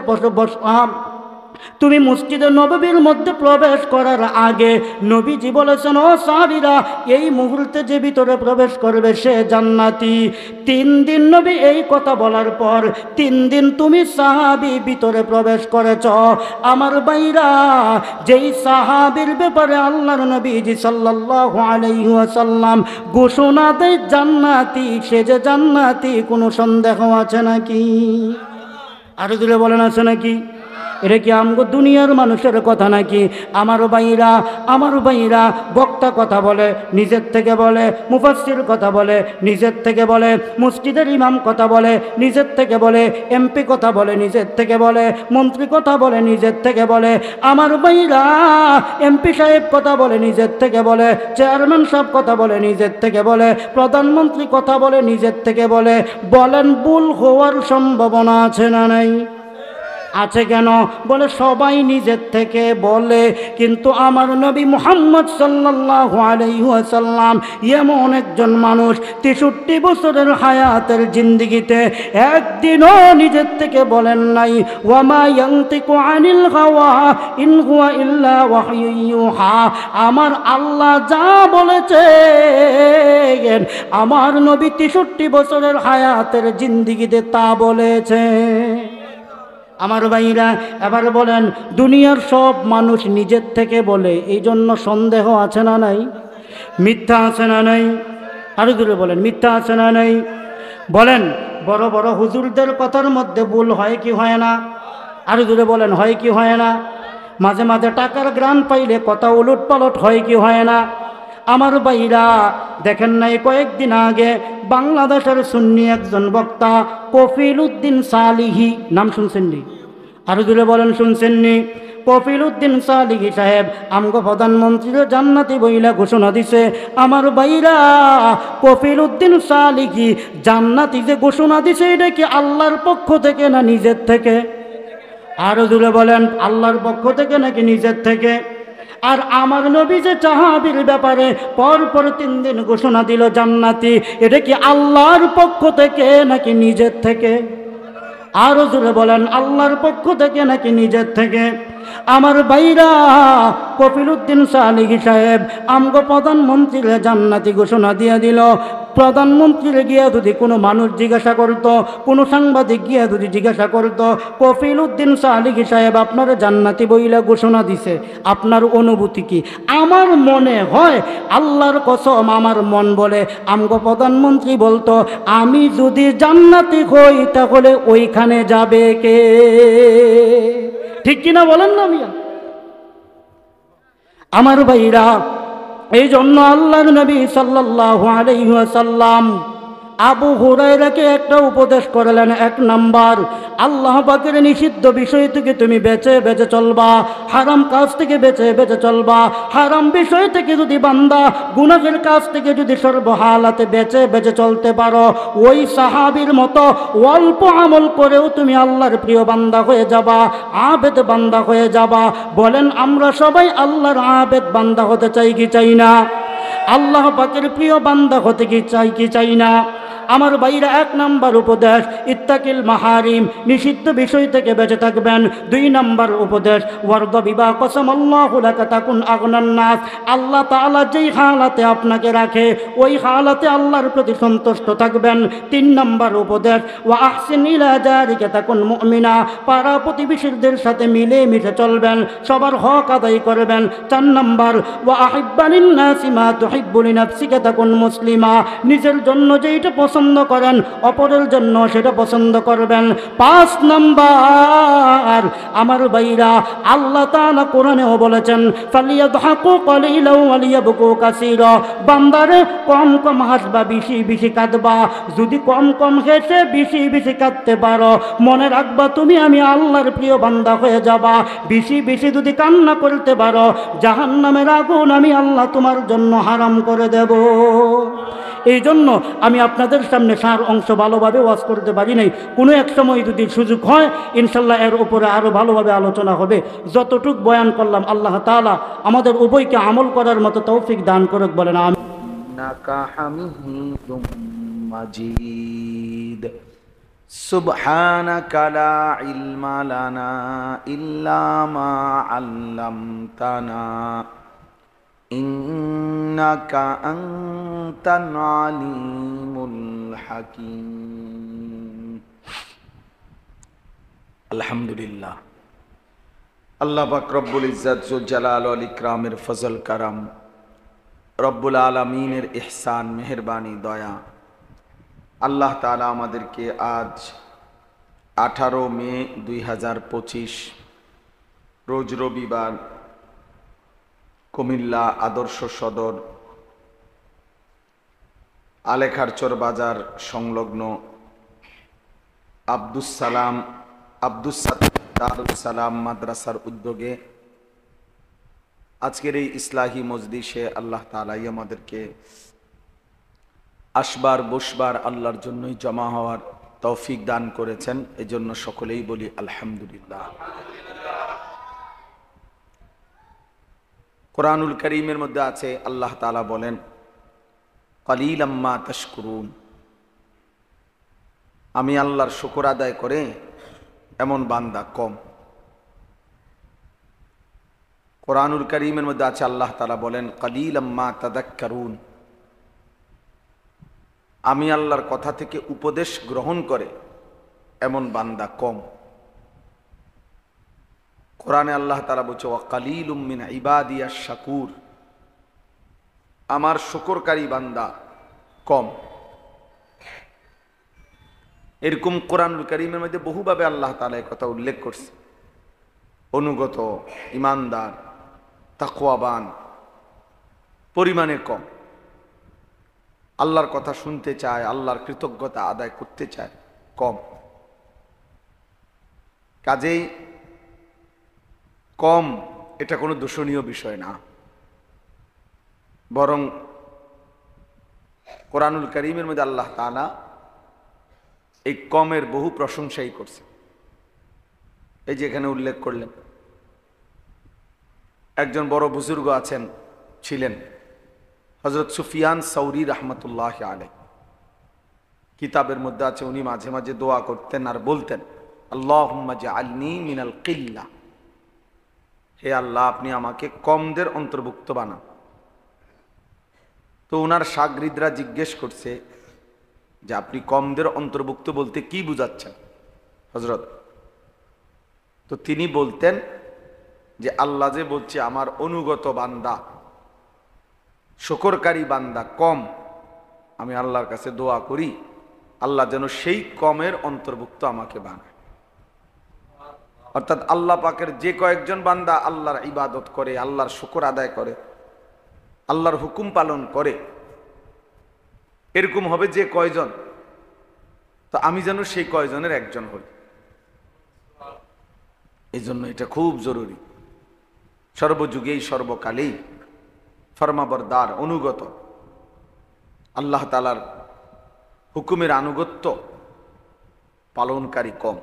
তুমি মসজিদে নববীর মধ্যে প্রবেশ করার আগে নবীজি বলেছেন, ও সাহাবীরা, এই মুহূর্তে যে ভিতরে প্রবেশ করবে সে জান্নাতি। 3 দিন নবী এই কথা বলার পর 3 দিন তুমি সাহাবী ভিতরে প্রবেশ করেছ। আমার ভাইরা, যেই সাহাবীর ব্যাপারে আল্লাহর নবীজি সাল্লাল্লাহু আলাইহি ওয়াসাল্লাম ঘোষণা দেয় জান্নাতি, সে যে জান্নাতি কোনো সন্দেহ আছে নাকি? আরো দূরে বলেন, আছে নাকি? এটা কি আমগো দুনিয়ার মানুষের কথা নাকি? আমার ভাইরা, বক্তা কথা বলে নিজের থেকে বলে, মুফাসসির কথা বলে নিজের থেকে বলে, মসজিদের ইমাম কথা বলে নিজের থেকে বলে, এমপি কথা বলে নিজের থেকে বলে, মন্ত্রী কথা বলে নিজের থেকে বলে। আমার ভাইরা, এমপি সাহেব কথা বলে নিজের থেকে বলে, চেয়ারম্যান সাহেব কথা বলে নিজের থেকে বলে, প্রধানমন্ত্রী কথা বলে নিজের থেকে বলে। বলেন, ভুল হওয়ার সম্ভাবনা আছে না নাই? আছে। কেন? বলে সবাই নিজের থেকে বলে, কিন্তু আমার নবী মুহাম্মদ সাল্লাল্লাহু আলাইহি ওয়াসাল্লাম এমন একজন মানুষ 63 বছরের হায়াতের জিন্দেগিতে একদিনও নিজের থেকে বলেন নাই, ওয়া মা ইয়ানতিকু আনিল হাওয়া ইন হুয়া ইল্লা ওয়াহয়ুন ইউহা। আমার আল্লাহ যা বলেছেন আমার নবী 63 বছরের হায়াতের জিন্দেগিতে তা বলেছে। আমার ভাইরা, এবার বলেন, দুনিয়ার সব মানুষ নিজের থেকে বলে, এই জন্য সন্দেহ আছে না নাই? মিথ্যা আছে না নাই? আরো দূরে বলেন, মিথ্যা আছে না নাই? বলেন, বড় বড় হুজুরদের কথার মধ্যে ভুল হয় কি হয় না? আরো দূরে বলেন, হয় কি হয় না? মাঝে মাঝে টাকার গ্রান পাইলে কথা উলট পালট হয় কি হয় না? আমার ভাইরা, দেখেন নাই কয়েকদিন আগে বাংলাদেশের সুন্নি একজন বক্তা কফিল উদ্দিন সালিহি, নাম শুনছেননি? আরো দূরে বলেন, শুনছেননি? কফিল উদ্দিন সালিহি সাহেব আমগো প্রধানমন্ত্রীর জান্নাতি বইলা ঘোষণা দিছে। আমার ভাইরা, কফিল উদ্দিন সালিহি জান্নাতি যে ঘোষণা দিছে, এটা কি আল্লাহর পক্ষ থেকে না নিজের থেকে? আরো দূরে বলেন, আল্লাহর পক্ষ থেকে নাকি নিজের থেকে? আর আমার নবী যে সাহাবীর ব্যাপারে পর পর 3 দিন ঘোষণা দিল জান্নাতি, এটা কি আল্লাহর পক্ষ থেকে নাকি নিজের থেকে? আরো জোরে বলেন, আল্লাহর পক্ষ থেকে নাকি নিজের থেকে? আমার ভাইরা, কফিলউদ্দিন সালেহী সাহেব আমগো প্রধানমন্ত্রীর জান্নাতি ঘোষণা দিয়ে দিল। প্রধানমন্ত্রীর গিয়া যদি কোনো মানুষ জিজ্ঞাসা করত, কোনো সাংবাদিক গিয়া যদি জিজ্ঞাসা করত, কফিলউদ্দিন সালেহী সাহেব আপনার জান্নাতি বইলা ঘোষণা দিছে, আপনার অনুভূতি কি? আমার মনে হয়, আল্লাহর কসম আমার মন বলে, আমগো প্রধানমন্ত্রী বলতো, আমি যদি জান্নাতি হই তাহলে ওইখানে যাবে কে? ঠিক কিনা বলেন না মিয়া? আমার ভাইরা, এই জন্য আল্লাহর নবী সাল্লাল্লাহু আলাইহি ওয়াসাল্লাম আবু হুরায়রাকে একটা উপদেশ করলেন। 1 নাম্বার, আল্লাহ পাকের নিষিদ্ধ বিষয় থেকে তুমি বেঁচে বেঁচে চলবা, হারাম কাজ থেকে বেঁচে বেঁচে চলবা। হারাম বিষয় থেকে যদি বান্দা গুনাহের কাজ থেকে যদি সর্বহালাতে বেঁচে বেঁচে চলতে পারো, ওই সাহাবীর মতো অল্প আমল করেও তুমি আল্লাহর প্রিয় বান্দা হয়ে যাবা, আবেদ বান্দা হয়ে যাবা। বলেন, আমরা সবাই আল্লাহর আবেদ বান্দা হতে চাই কি চাই না? আল্লাহ পাকের প্রিয় বান্দা হতে কি চাই কি চাই না? আমার ভাইরা, 1 নাম্বার উপদেশ, ইত্তাকিল মাহারিম, নিষিদ্ধ বিষয় থেকে বেঁচে থাকবেন। 2 নাম্বার উপদেশ, ওয়ারদ বিবা কসমাল্লাহু লাকা তাকুন আগনান নাস, আল্লাহ তাআলা যেই হালাতে আপনাকে রাখে ওই হালাতে আল্লাহর প্রতি সন্তুষ্ট থাকবেন। 3 নাম্বার উপদেশ, ওয়া আহসিন ইলা জারিকা তাকুন মুমিনা, পাড়া প্রতিবেশীদের সাথে মিলে মিশে চলবেন, সবার হক আদায় করবেন। 4 নাম্বার, ওয়া আহিব্বালিন নাসি মা তুহিব্বু লিনাফসিকা তাকুন মুসলিমা, নিজের জন্য যেইটা পছন্দ করেন অপরের জন্য সেটা পছন্দ করবেন। 5 নাম্বার, আমার ভাইরা, আল্লাহ তাআলা কোরআনেও বলেছেন, ফালিয়াদহাকু কালিলাও ওয়ালিয়াবকু কাসীরা, বান্দারে কম কম হাসবা, বেশি বেশি কাঁদবা। যদি কম কম হেসে বেশি বেশি কাঁদতে পারো, মনে রাখবা তুমি আমি আল্লাহর প্রিয় বান্দা হয়ে যাবা। বেশি বেশি যদি কান্না করতে পারো, জাহান্নামের আগুন আমি আল্লাহ তোমার জন্য হারাম করে দেব। এই জন্য আমি আপনাদের সামনে সার অংশ ভালোভাবে ওয়াজ করতে পারি নাই। কোনো এক সময় যদি সুযোগ হয়, ইনশাল্লাহ এর উপরে আরও ভালোভাবে আলোচনা হবে। যতটুক বয়ান করলাম, আল্লাহ তাআলা আমাদের উভয়কে আমল করার মতো তৌফিক দান করুক। বলেন আমিন। ইন্নাকা হামিদুম মাজিদ। সুবহানাকা লা ইলমা লানা ইল্লা মা আল্লামতানা ইন্নাকা আনতাল আলিমুল হাকীম। আলহামদুলিল্লাহ, আল্লাহ পাক রব্বুল ইজ্জত জুল জালাল ওয়াল ইকরামের ফজল কারাম, রব্বুল আলামিনের ইহসান, মেহেরবানি, দয়া, আল্লাহ তাআলা আমাদেরকে আজ 18 মে 2025 রোজ রবিবার কুমিল্লা আদর্শ সদর আলেখারচর বাজার সংলগ্ন আব্দুস সালাম মাদ্রাসার উদ্যোগে আজকের এই ইসলাহি মজলিসে আল্লাহ তাআলাই আমাদেরকে আসবার বসবার আল্লাহর জন্যই জমা হওয়ার তৌফিক দান করেছেন। এজন্য সকলেই বলি আলহামদুলিল্লাহ। কোরআনুল কারীমের মধ্যে আছে, আল্লাহ তাআলা বলেন, কালিলাম মা তাশকুরুন, আমি আল্লাহর শুকর আদায় করে এমন বান্দা কম। কোরআনুল কারীমের মধ্যে আছে, আল্লাহ তাআলা বলেন, কালিলাম মা তাযাক্কারুন, আমি আল্লাহর কথা থেকে উপদেশ গ্রহণ করে এমন বান্দা কম। কোরআনে আল্লাহ তাআলা বলছে, ওয়া কালিলুম মিন ইবাদিয়াশ শাকুর, আমার শুকরকারী বান্দা কম। এরকম কোরআনুল কারীমের মধ্যে বহুভাবে আল্লাহ তাআলা এই কথা উল্লেখ করছে। অনুগত, ইমানদার, তাকওয়াবান পরিমাণে কম, আল্লাহর কথা শুনতে চায়, আল্লাহর কৃতজ্ঞতা আদায় করতে চায় কম। কাজেই কম এটা কোনো দূষণীয় বিষয় না, বরং কোরআনুল কারীমের মধ্যে আল্লাহ তাআলা এই কমের বহু প্রশংসাই করছে। এই যে এখানে উল্লেখ করলেন, একজন বড় বুজুর্গ আছেন, ছিলেন হযরত সুফিয়ান সৌরি রহমতুল্লাহ আলাইহি। কিতাবের মধ্যে আছে উনি মাঝে মাঝে দোয়া করতেন আর বলতেন, আল্লাহুম্মা জাআলনি মিনাল কিল্লা, হে আল্লাহ আপনি আমাকে কমদের অন্তর্ভুক্ত বানান। তো ওনার শাগরিদরা জিজ্ঞেস করছে যে আপনি কমদের অন্তর্ভুক্ত বলতে কি বুঝাচ্ছেন হযরত? তো তিনি বলতেন যে আল্লাহ যে বলছে আমার অনুগত বান্দা, শুকরকারী বান্দা কম, আমি আল্লাহর কাছে দোয়া করি আল্লাহ যেন সেই কমের অন্তর্ভুক্ত আমাকে বানায়। অর্থাৎ আল্লাহ পাকের যে কয়েকজন বান্দা আল্লাহর ইবাদত করে, আল্লাহর শুকর আদায় করে, আল্লাহর হুকুম পালন করে, এরকম হবে যে কয়জন, তো আমি যেন সেই কয়জনের একজন হই। এই জন্য এটা খুব জরুরি, সর্বযুগেই সর্বকালেই ফরমাবরদার, অনুগত, আল্লাহ তাআলার হুকুমের আনুগত্য পালনকারী কম।